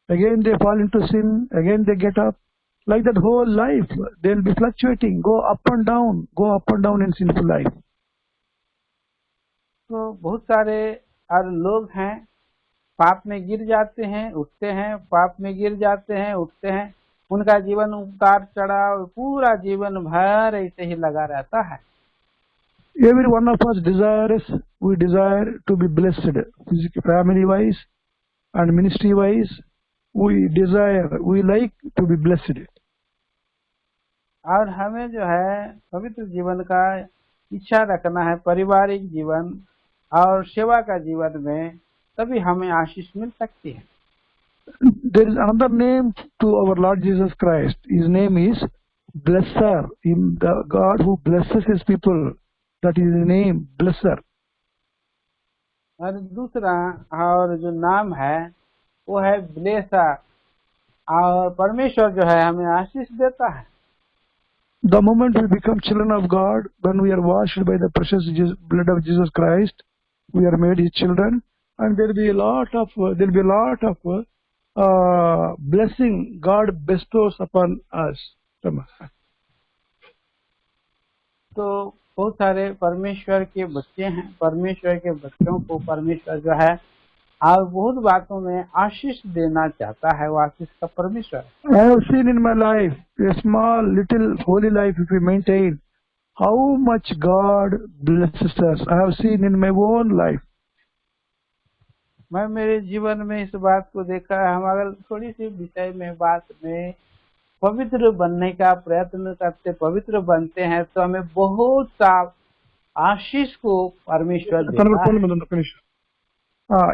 again they fall into sin, again they get up. Like that whole life, they'll be fluctuating, go up and down in sinful life. तो बहुत सारे और लोग हैं, पाप में गिर जाते हैं, उठते हैं, पाप में गिर जाते हैं, उठते हैं, उनका जीवन उतार चढ़ाव पूरा जीवन भर ऐसे ही लगा रहता है। Every one of us we desire to be blessed, family wise and ministry wise. We like to be blessed. और हमें जो है पवित्र जीवन का इच्छा रखना है, पारिवारिक जीवन और सेवा का जीवन में, तभी हमें आशीष मिल सकती है। There is another name to our Lord Jesus Christ. His name is Blesser. In the God who blesses His people, that is His name, Blesser. और दूसरा और जो नाम है वो है ब्लेसर, और परमेश्वर जो है हमें आशीष देता है। The moment we become children of God, when we are washed by the precious blood of Jesus Christ, we are made His children, and there will be a lot of blessing God bestows upon us. तो बहुत सारे परमेश्वर के बच्चे हैं, परमेश्वर के बच्चों को परमेश्वर जो है और बहुत बातों में आशीष देना चाहता है, वो आशीष का परमेश्वर है। I have seen in my life a small little holy life if we maintain, how much God blesses us. I have seen in my own life. मैं मेरे जीवन में इस बात को देखा है। हम अगर थोड़ी सी विषय में बात में पवित्र बनने का प्रयत्न करते, पवित्र बनते हैं, तो हमें बहुत सा आशीष को परमेश्वर देता है।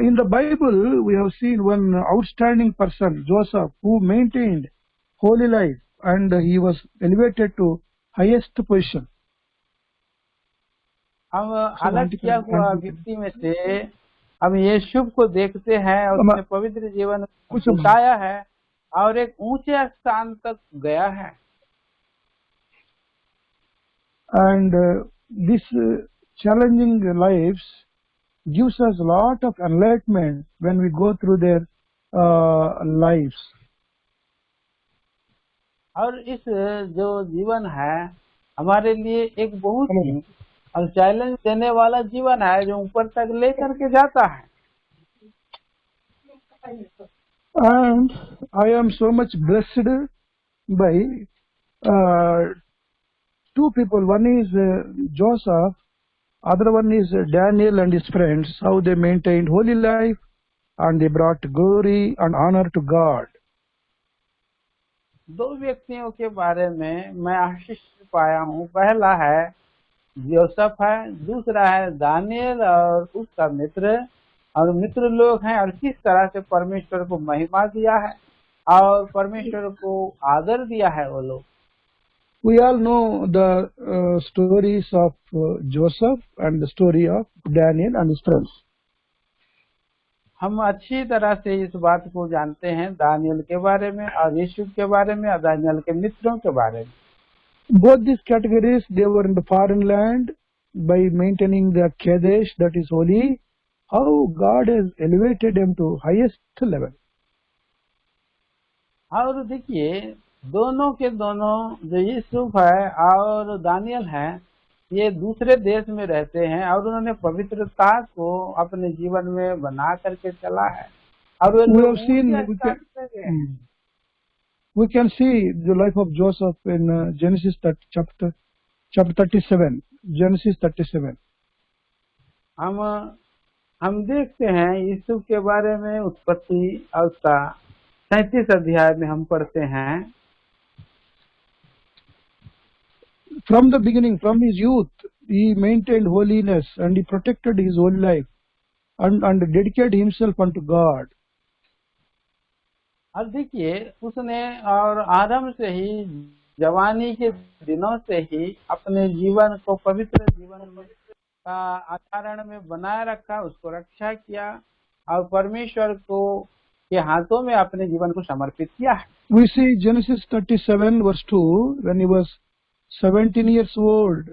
In the Bible, we have seen one outstanding person, Joseph, who maintained holy life and he was elevated to highest position. हम अलग किया हुआ व्यक्ति में से हम यीशु को देखते हैं और उसने पवित्र जीवन बिताया है और एक ऊंचे स्थान तक गया है। And this challenging lives gives us a lot of enlightenment when we go through their lives. और इस जो जीवन है हमारे लिए एक बहुत ही और चैलेंज देने वाला जीवन है जो ऊपर तक लेकर के जाता है। And I am so much blessed by two people. One is Joseph, other one is Daniel and his friends, how they maintained holy life and they brought glory and honor to God. दो व्यक्तियों के बारे में मैं आशीष पाया हूँ। पहला है जोसेफ है, दूसरा है दानियल और उसका मित्र, और मित्र लोग हैं और किस तरह से परमेश्वर को महिमा दिया है और परमेश्वर को आदर दिया है वो लोग। We all know the stories of Joseph and the story of Daniel and his friends. हम अच्छी तरह से इस बात को जानते हैं दानियल के बारे में और यीशु के बारे में और दानियल के मित्रों के बारे में। Both these categories, they were in the foreign land by maintaining the Kadesh, that is holy. How God has elevated them to highest level. और देखिए दोनों के दोनों जो यूसुफ है और दानियल है ये दूसरे देश में रहते हैं और उन्होंने पवित्रता को अपने जीवन में बना करके चला है और we can see the life of Joseph in Genesis chapter 37. Genesis 37. हम देखते हैं यूसुफ के बारे में उत्पत्ति और उसका 37 अध्याय में हम पढ़ते हैं। From the beginning, from his youth, he maintained holiness and he protected his holy life and dedicated himself unto God. और देखिए उसने और आरंभ से ही जवानी के दिनों से ही अपने जीवन को पवित्र जीवन में आचरण में बनाए रखा, उसको रक्षा किया और परमेश्वर को के हाथों में अपने जीवन को समर्पित किया है। We see Genesis 37 verse 2 when he was 17 years old,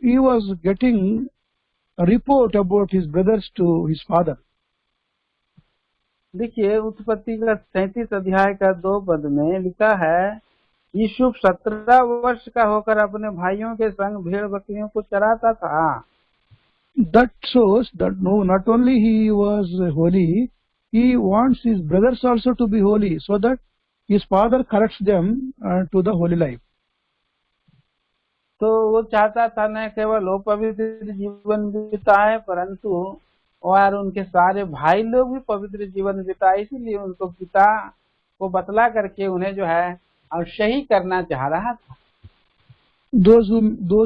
he was getting a report about his brothers to his father. देखिए उत्पत्ति का 37 अध्याय का 2 पद में लिखा है यूसुफ 17 वर्ष का होकर अपने भाइयों के संग भेड़ बकरियों को चराता था। That shows that no, not only he was holy, he wants his brothers also to be holy, so that his father corrects them to the holy life. तो वो चाहता था न केवल वो पवित्र जीवन बिताए परंतु और उनके सारे भाई लोग भी पवित्र जीवन बिताए, इसलिए उनको पिता को बतला करके उन्हें जो है और सही करना चाह रहा था। Those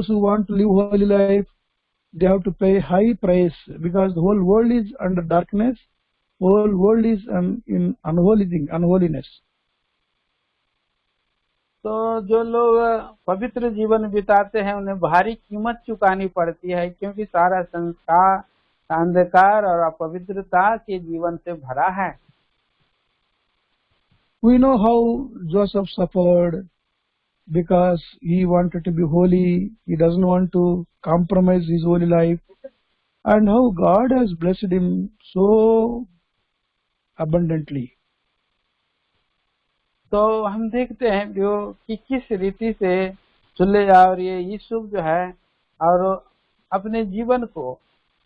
who want to live holy life, they have to pay high price because the whole world is under darkness, whole world is in unholiness. तो जो लोग पवित्र जीवन बिताते हैं उन्हें भारी कीमत चुकानी पड़ती है क्योंकि सारा संसार अंधकार और अपवित्रता के जीवन से भरा है। We know how Joseph suffered because he wanted to be holy. He doesn't want to compromise his holy life. and how God has blessed him so abundantly. तो हम देखते हैं जो कि किस रीति से चुल्ले और ये यूसुफ जो है और अपने जीवन को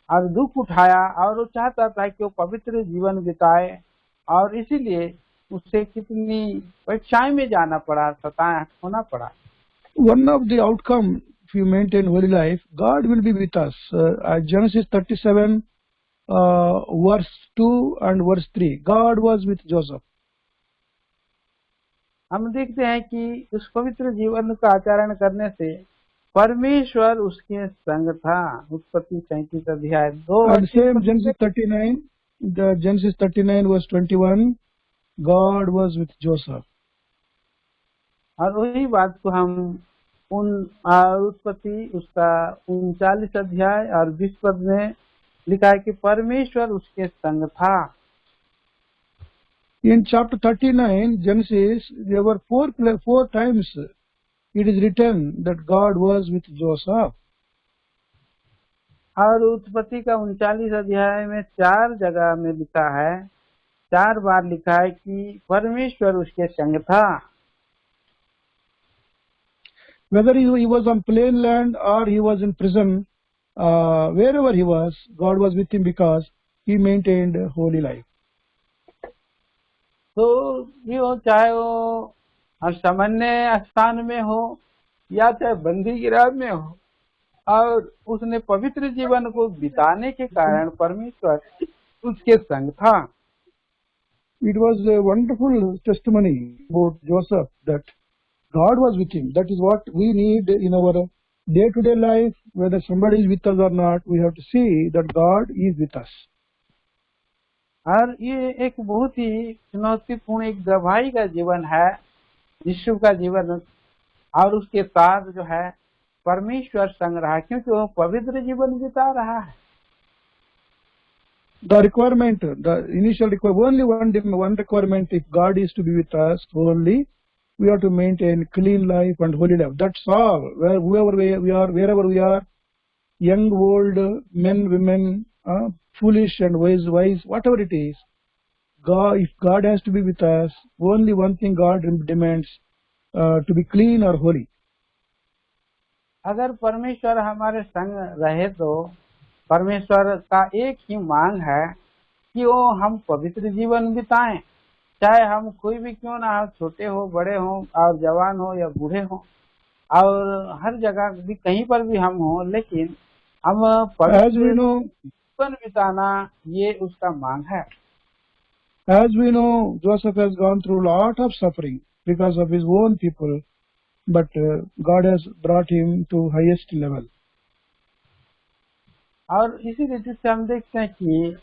और दुख उठाया और वो चाहता था कि वो पवित्र जीवन बिताए और इसीलिए उसे कितनी परीक्षाएं में जाना पड़ा, सताया होना पड़ा। One of the outcome, if you maintain holy life, God will be with us. Genesis 37 verse 2 and verse 3, God was with Joseph. हम देखते हैं कि उस पवित्र जीवन का आचरण करने से परमेश्वर उसके संग था। उत्पत्ति 37 अध्याय 2 And same Genesis 39, the Genesis 39 verse 21, God was with Joseph. और वही बात को हम उन उत्पत्ति उसका 39 अध्याय और 20 पद में लिखा है कि परमेश्वर उसके संग था। In chapter 39 Genesis, there were four times it is written that God was with Joseph. और उत्पत्ति का 39 अध्याय में 4 जगह में लिखा है, 4 बार लिखा है कि परमेश्वर उसके संग था। Whether he was on plain land or he was in prison, wherever he was, God was with him because he maintained a holy life. तो ये हो, चाहे वो सामान्य स्थान में हो या चाहे बंदी गिरह में हो, और उसने पवित्र जीवन को बिताने के कारण परमेश्वर उसके संग था। It was a wonderful testimony about Joseph that God was with him. That is what we need in our day-to-day life. Whether somebody is with us or not, we have to see that God is with us. और ये एक बहुत ही चुनौतीपूर्ण एक गवाही का जीवन है, यीशु का जीवन, और उसके साथ जो है परमेश्वर संग रहा, क्योंकि वो पवित्र जीवन बिता रहा है। The requirement, the initial requirement, only one requirement, if God is to be with us only, we have to maintain clean life and holy life. That's all. Whoever we are, wherever we are, young, old, men, women, foolish and wise, whatever it is, God, if God has to be with us, only one thing God demands, to be clean or holy. अगर परमेश्वर हमारे संग रहे तो परमेश्वर का एक ही मांग है कि वो हम पवित्र जीवन बिताएं, चाहे हम कोई भी क्यों ना हो, छोटे हो, बड़े हो, और जवान हो या बूढ़े हो, और हर जगह भी कहीं पर भी हम हो, लेकिन हम पवित्र जीवन बिताना ये उसका मांग है। As we know, Joseph has gone through a lot of suffering because of his own people, but God has brought him to highest level. और इसी रीति से हम देखते हैं कि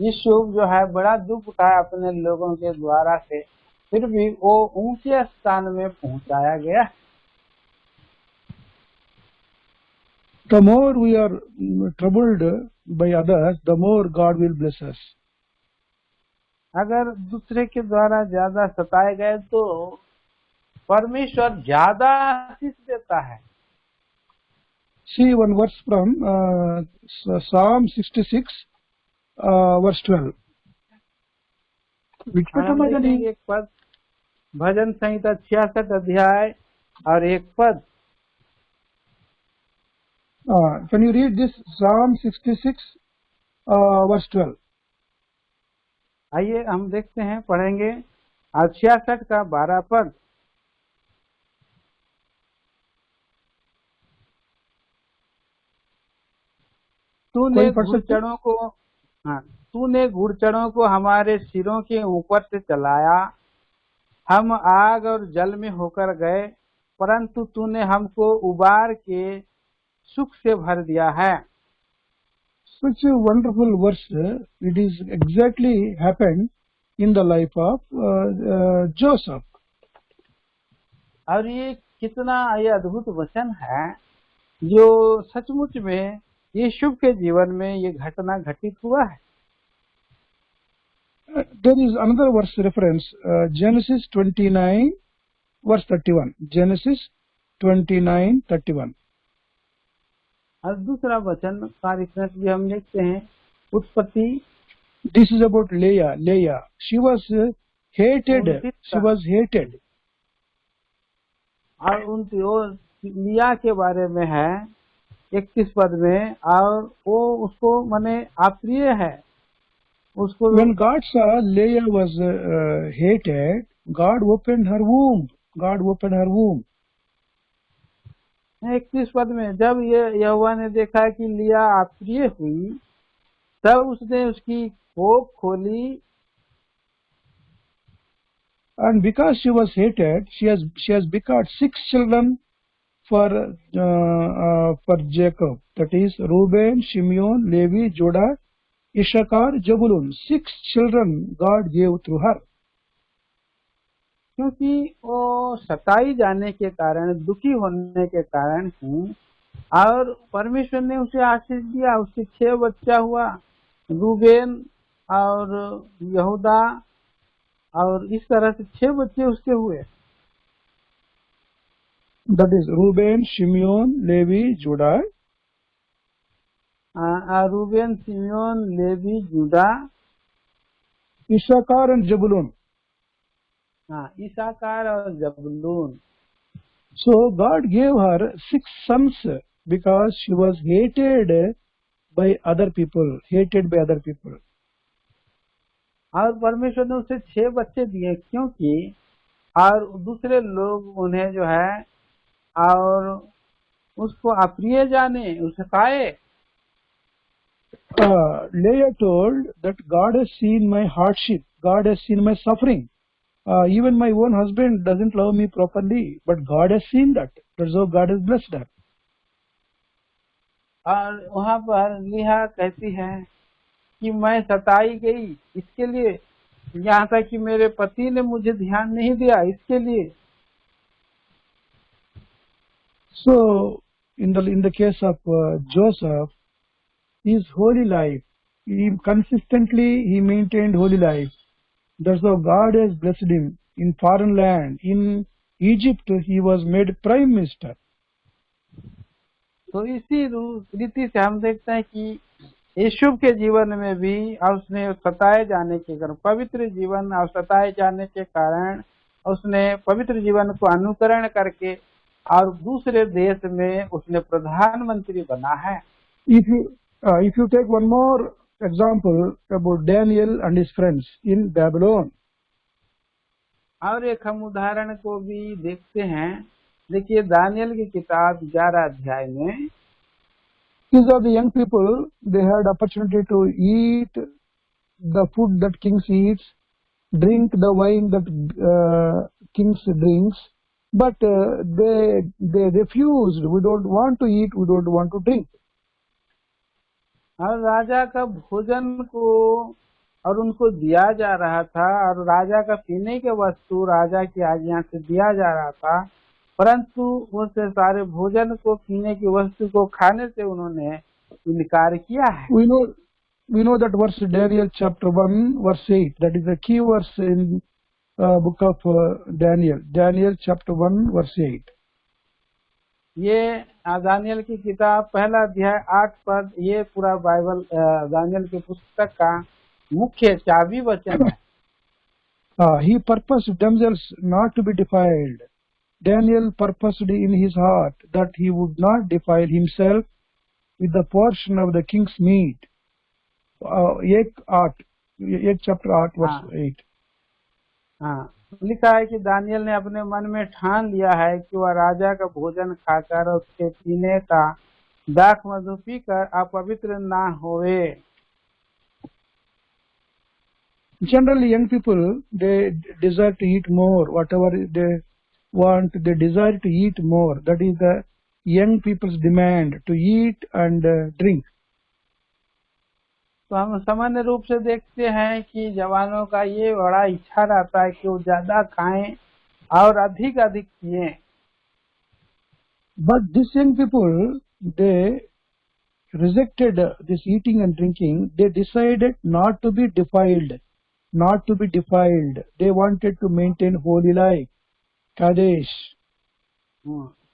यूसुफ जो है बड़ा दुख उठाया अपने लोगों के द्वारा से, फिर भी वो ऊंचे स्थान में पहुंचाया गया। The more we are troubled by others, the more God will bless us. अगर दूसरे के द्वारा ज्यादा सताए गए तो परमेश्वर ज्यादा आशीष देता है। See one verse from Psalm 66 verse 12. एक पद, भजन संहिता 66 अध्याय और एक पद। Can you read this Psalm 66 verse 12? आइए हम देखते हैं, पढ़ेंगे। और 66 का 12 पद। तूने घुड़चढ़ों को हमारे सिरों के ऊपर से चलाया, हम आग और जल में होकर गए, परंतु तूने हमको उबार के सुख से भर दिया है। Such a wonderful verse. It is exactly happened in the life of Joseph. और ये कितना ये अद्भुत वचन है जो सचमुच में यीशु के जीवन में ये घटना घटित हुआ है। There is another verse reference, Genesis 29 verse 31. Genesis 29:31. और दूसरा वचन कार्यक्रम भी हम देखते हैं उत्पत्ति This is about Leah. Leah. She was hated. 29 She का was hated. और 29 लिया के बारे में है 31 पद में, और वो उसको माने अप्रिय है उसको। When God saw Leah was hated, God opened her womb. God opened her womb. 31 पद में जब ये यहोवा ने देखा कि लिया अप्रिय हुई, तब उसने उसकी कोख खोली। And because she was hated, she has begot 6 children for Jacob. That is Reuben, Shimeon, Levi, Judah, Issachar, Zebulun. 6 children God gave through her. क्योंकि वो सताई जाने के कारण, दुखी होने के कारण ही, और परमेश्वर ने उसे आशीष दिया। उसके 6 बच्चा हुआ, रूबेन और यहूदा, और इस तरह से 6 बच्चे उसके हुए। That is Reuben, Shimeon, Levi, Judah. Reuben, Simeon, Levi, Judah, Issachar and Zebulun. Issachar और Zebulun. So God gave her 6 sons because she was hated by other people. Hated by other people. और परमेश्वर ने उसे 6 बच्चे दिए, क्योंकि और दूसरे लोग उन्हें जो है और उसको अप्रिय जाने, उसे खाए। Leah told that God has seen my hardship, God has seen my suffering. Even my own husband doesn't love me properly, but God has seen that. That's how God has blessed her. और वहाँ पर लिहा कहती है कि मैं सताई गई इसके लिए, यहाँ तक कि मेरे पति ने मुझे ध्यान नहीं दिया इसके लिए। So in the case of Joseph, his holy life, he consistently maintained holy life. That's how God has blessed him in foreign land. In Egypt, he was made prime minister. तो इसी रीति से हम देखते हैं कि यीशु के जीवन में भी और उसने सताए जाने के कारण, पवित्र जीवन और सताए जाने के कारण उसने पवित्र जीवन को अनुकरण करके और दूसरे देश में उसने प्रधानमंत्री बना है। If you take one more example about Daniel and his friends in Babylon. और एक हम उदाहरण को भी देखते हैं। देखिए दानियल की किताब 11 अध्याय में, These are the young people. They had opportunity to eat the food that kings eats, drink the wine that kings drinks, but they refused. We don't want to eat. We don't want to drink. और राजा का भोजन को और उनको दिया जा रहा था, और राजा का पीने के वस्तु राजा की आज्ञा से दिया जा रहा था, परंतु उनसे सारे भोजन को, पीने की वस्तु को खाने से उन्होंने इनकार किया है। We know that verse Daniel chapter 1 verse 8. That is the key verse in book of Daniel. Daniel chapter 1 verse 8. ये दानियल की किताब 1 अध्याय 8 पद, ये पूरा बाइबल दानियल की पुस्तक का मुख्य चाबी वचन है। He purposed themselves not to be defiled. Daniel purposed in his heart that he would not defile himself with the portion of the king's meat. 8 chapter 8 verse 8. हाँ, लिखा है कि दानियल ने अपने मन में ठान लिया है कि वह राजा का भोजन खाकर उसके पीने का दाख मधु पीकर अपवित्र ना होवे। Generally, young people, they desire to eat more. Whatever they want, they desire to eat more. That is the young people's demand, to eat and drink. तो हम सामान्य रूप से देखते हैं कि जवानों का ये बड़ा इच्छा रहता है कि वो ज्यादा खाएं और अधिक अधिक पिएं। But these young people, they rejected this eating and drinking. They decided not to be defiled. Not to be defiled. They wanted to maintain holy life. Kadesh.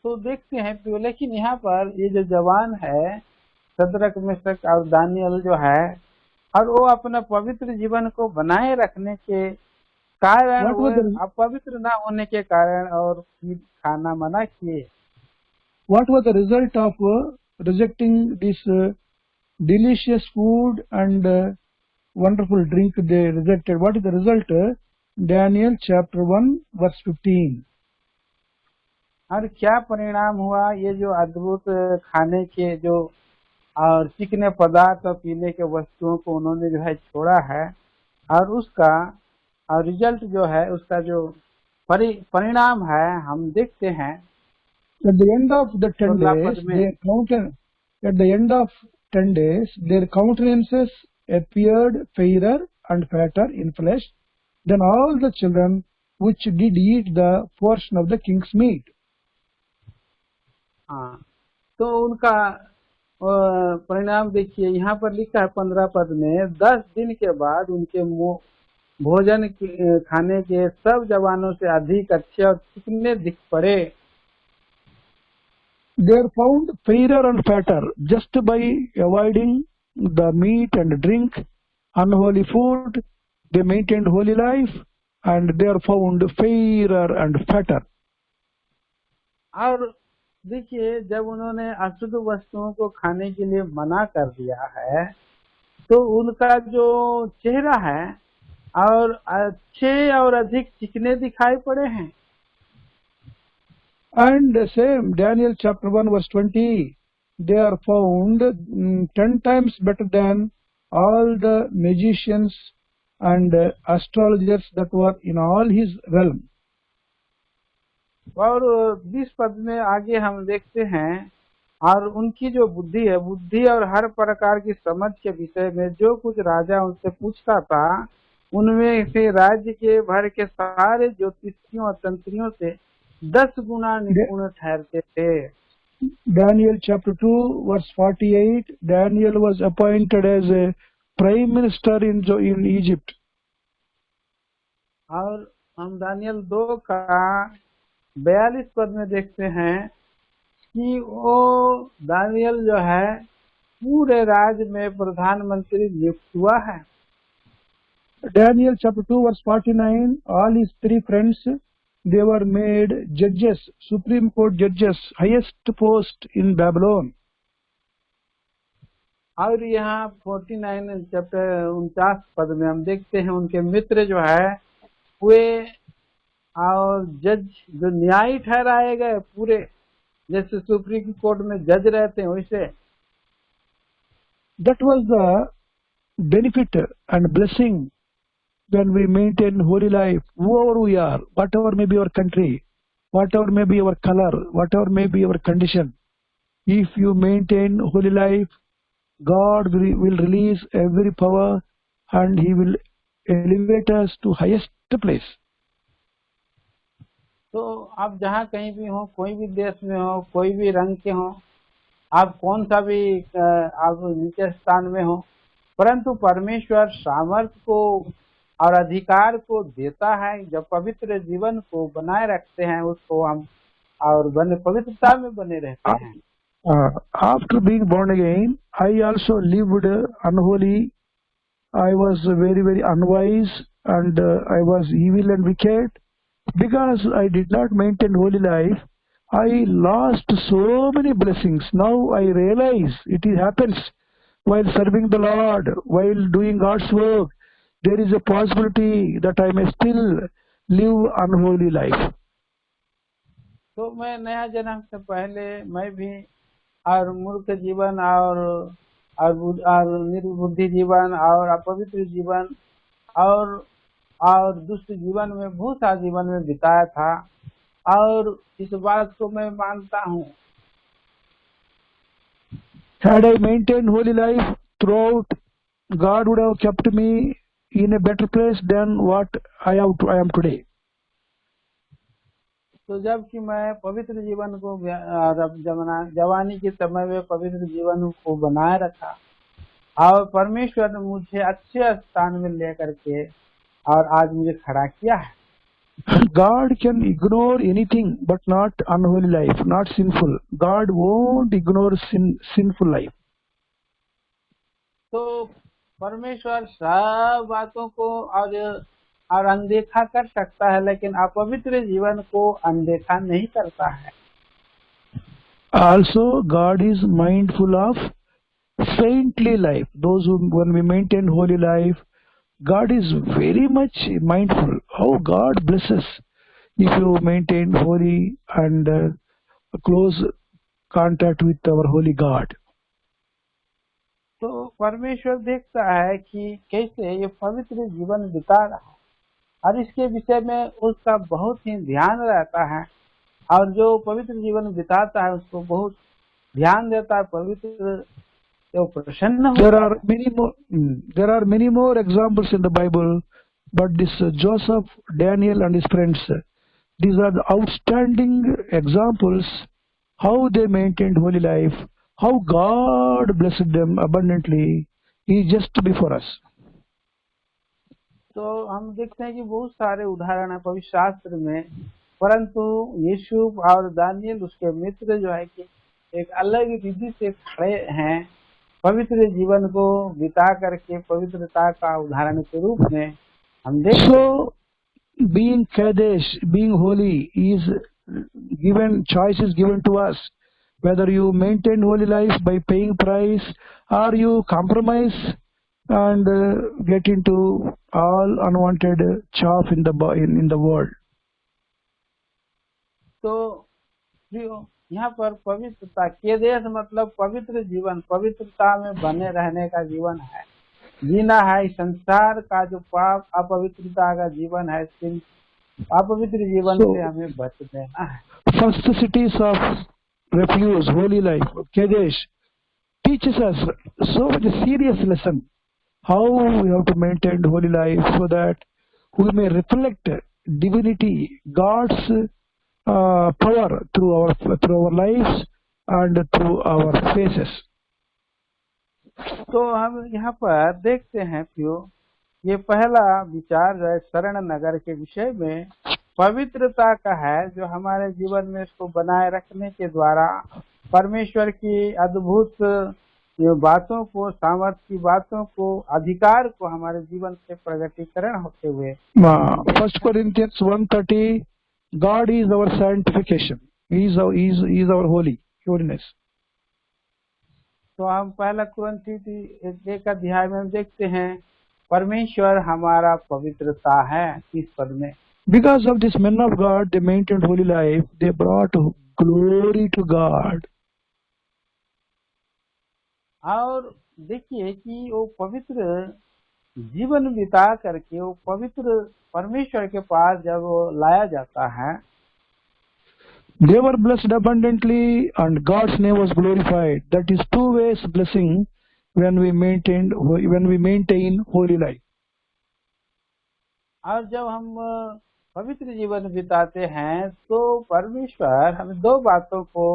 तो देखते हैं तो, लेकिन यहाँ पर ये जो जवान है शद्रक मेशक और दानियल जो है, और वो अपना पवित्र जीवन को बनाए रखने के कारण What वो was the अपवित्र ना होने के कारण और फिर खाना मना किए। what was the result of rejecting this delicious food and wonderful drink they rejected? What is the result? Daniel chapter 1 verse 15. और क्या परिणाम हुआ? ये जो अद्भुत खाने के जो और चिकने पदार्थ और पीने के वस्तुओं को उन्होंने जो है छोड़ा है, और उसका और रिजल्ट जो है, उसका जो परिणाम है हम देखते हैं। At the end of the 10 16 days, पद में at the end of 10 days, their countenances appeared fairer and fatter in flesh than all the children which did eat the portion of the king's meat. हाँ, तो उनका परिणाम देखिए, यहाँ पर लिखा है 15 पद में, 10 दिन के बाद उनके मुंह भोजन खाने के सब जवानों से अधिक अच्छे और चिकने दिख पड़े। They are found fairer and fatter just by avoiding the meat and drink, unholy food. They maintained holy life and they are found fairer and fatter. और देखिए, जब उन्होंने अशुद्ध वस्तुओं को खाने के लिए मना कर दिया है, तो उनका जो चेहरा है और अच्छे और अधिक चिकने दिखाई पड़े हैं। And same Daniel chapter 1 verse 20, they are found 10 times better than all the magicians and astrologers that were in all his realm. और 20 पद में आगे हम देखते हैं, और उनकी जो बुद्धि है, बुद्धि और हर प्रकार की समझ के विषय में जो कुछ राजा उनसे पूछता था, उनमें से राज्य के भर के सारे ज्योतिषियों और तंत्रियों से 10 गुना निपुण ठहरते थे। Daniel chapter 2 verse 48, Daniel was appointed as a prime minister in Egypt. और हम दानियल 2 का 42 पद में देखते हैं कि वो दानियल जो है पूरे राज्य में प्रधानमंत्री नियुक्त हुआ है। Daniel chapter 2 verse 49, all his 3 friends, they were made judges, Supreme Court judges, highest post in Babylon. और यहाँ 49 चैप्टर 49 पद में हम देखते हैं उनके मित्र जो है वे और जज जो न्यायी ठहराए गए, पूरे जैसे सुप्रीम कोर्ट में जज रहते हैं वैसे। That was the benefit and blessing when we maintain holy life, whoever we are, whatever may be our country, whatever may be our color, whatever may be our condition. If you maintain holy life, God will release every power and He will elevate us to highest place. तो आप जहाँ कहीं भी हो, कोई भी देश में हो, कोई भी रंग के हो, आप कौन सा भी आप नीचे स्थान में हो, परंतु परमेश्वर सामर्थ्य को और अधिकार को देता है। जब पवित्र जीवन को बनाए रखते हैं उसको हम, और पवित्रता में बने रहते हैं। After being born again, I also lived unholy. I was very, very unwise and I was evil and wicked. Because I did not maintain holy life, I lost so many blessings. Now I realize it happens while serving the Lord, while doing God's work. There is a possibility that I may still live unholy life. तो मैं नया जन्म से पहले मैं भी और मूर्ख जीवन और निर्बुद्धि जीवन और अपवित्र जीवन और दुष्ट जीवन में, बहुत सा जीवन में बिताया था, और इस बात को मैं मानता हूँ। Had I maintained holy life throughout, God would have kept me in a better place than what I am today. तो जबकि मैं पवित्र जीवन को जवानी के समय में पवित्र जीवन को बनाए रखा, और परमेश्वर ने मुझे अच्छे स्थान में लेकर के और आज मुझे खड़ा किया है। God can ignore anything, but not unholy life, not sinful. God won't ignore sinful life. तो परमेश्वर सब बातों को और अनदेखा कर सकता है, लेकिन अपवित्र जीवन को अनदेखा नहीं करता है। Also, God is mindful of saintly life. Those who, when we maintain holy life, God is very much mindful. How God blesses if you maintain holy and close contact with our holy God. तो परमेश्वर देखता है कि कैसे ये पवित्र जीवन बिता रहा है, और इसके विषय में उसका बहुत ही ध्यान रहता है, और जो पवित्र जीवन बिताता है उसको बहुत ध्यान देता है, पवित्र तो प्रसन्न होता है। There are many more examples in the Bible, but this Joseph, Daniel and his friends, these are the outstanding examples how they maintained holy life, how God blessed them abundantly is just before us. तो हम देखते हैं कि बहुत सारे उदाहरण है पवित्र शास्त्र में, परंतु यूसुफ और दानियल उसके मित्र जो है कि एक अलग विधि से खड़े हैं, पवित्र जीवन को बिता करके पवित्रता का उदाहरण के रूप में हम देखते हैं। So, being Kadesh, being holy is given, choice is given to us. Whether you maintain holy life by paying price or you compromise and get into all unwanted chaff in the world. तो यहाँ पर पवित्रता के देश मतलब पवित्र जीवन, पवित्रता में बने रहने का जीवन है, जीना है। संसार का जो पाप अपवित्रता का जीवन है, अपवित्र जीवन से हमें बच देना है। First cities of refuge, holy life, Kadesh, teaches us so much a serious lesson how we have to maintain holy life so that we may reflect divinity, God's power through our lives and through our faces. तो हम यहाँ पर देखते हैं प्रियो, ये पहला विचार जो है शरण नगर के विषय में पवित्रता का है, जो हमारे जीवन में इसको बनाए रखने के द्वारा परमेश्वर की अद्भुत बातों को, सामर्थ की बातों को, अधिकार को हमारे जीवन से प्रगटीकरण होते हुए। 1 Corinthians 1:30, God is our sanctification. He is our holiness. तो हम पहला कुरिन्थी 1 अध्याय में देखते हैं परमेश्वर हमारा पवित्रता है, इस पद में। Because of this men of God, they maintained holy life. They brought glory to God. और देखिए कि वो पवित्र जीवन बिता करके वो पवित्र परमेश्वर के पास जब वो लाया जाता है, they were blessed abundantly and God's name was glorified. That is two ways blessing when we maintain holy life. और जब हम पवित्र जीवन बिताते हैं तो परमेश्वर हमें दो बातों को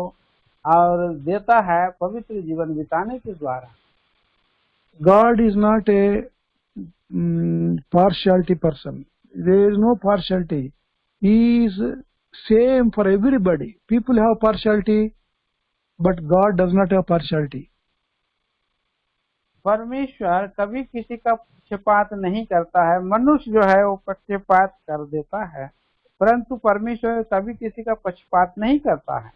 और देता है पवित्र जीवन बिताने के द्वारा। God is not a partiality person. There is no partiality. He is same for everybody. People have partiality, but God does not have partiality. परमेश्वर कभी किसी का पक्षपात नहीं करता है। मनुष्य जो है वो पक्षपात कर देता है, परंतु परमेश्वर कभी किसी का पक्षपात नहीं करता है।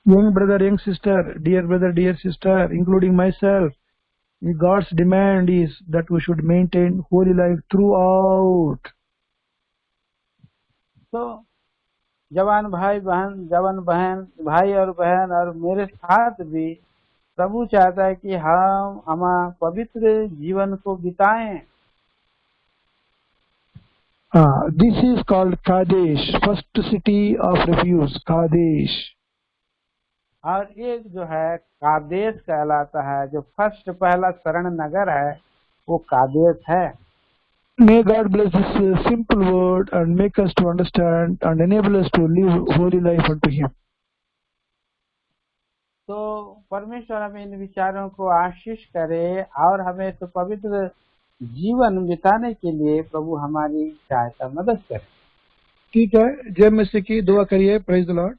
Young brother, young sister, dear brother, dear sister, including myself, God's demand is that we should maintain holy life throughout. तो जवान भाई बहन, भाई और बहन और मेरे साथ भी प्रभु चाहता है कि हम पवित्र जीवन को बिताएं। This is called Kadesh, first city of refuge, Kadesh. और एक जो है कादेश कहलाता है, जो फर्स्ट पहला शरण नगर है वो कादेश है। May God bless this simple word and make us to understand and enable us to live holy life unto Him. तो परमेश्वर हमें इन विचारों को आशीष करे और हमें तो पवित्र जीवन बिताने के लिए प्रभु हमारी सहायता मदद करे। ठीक है, जय मसीह की दुआ करिए, प्रेज द लॉर्ड।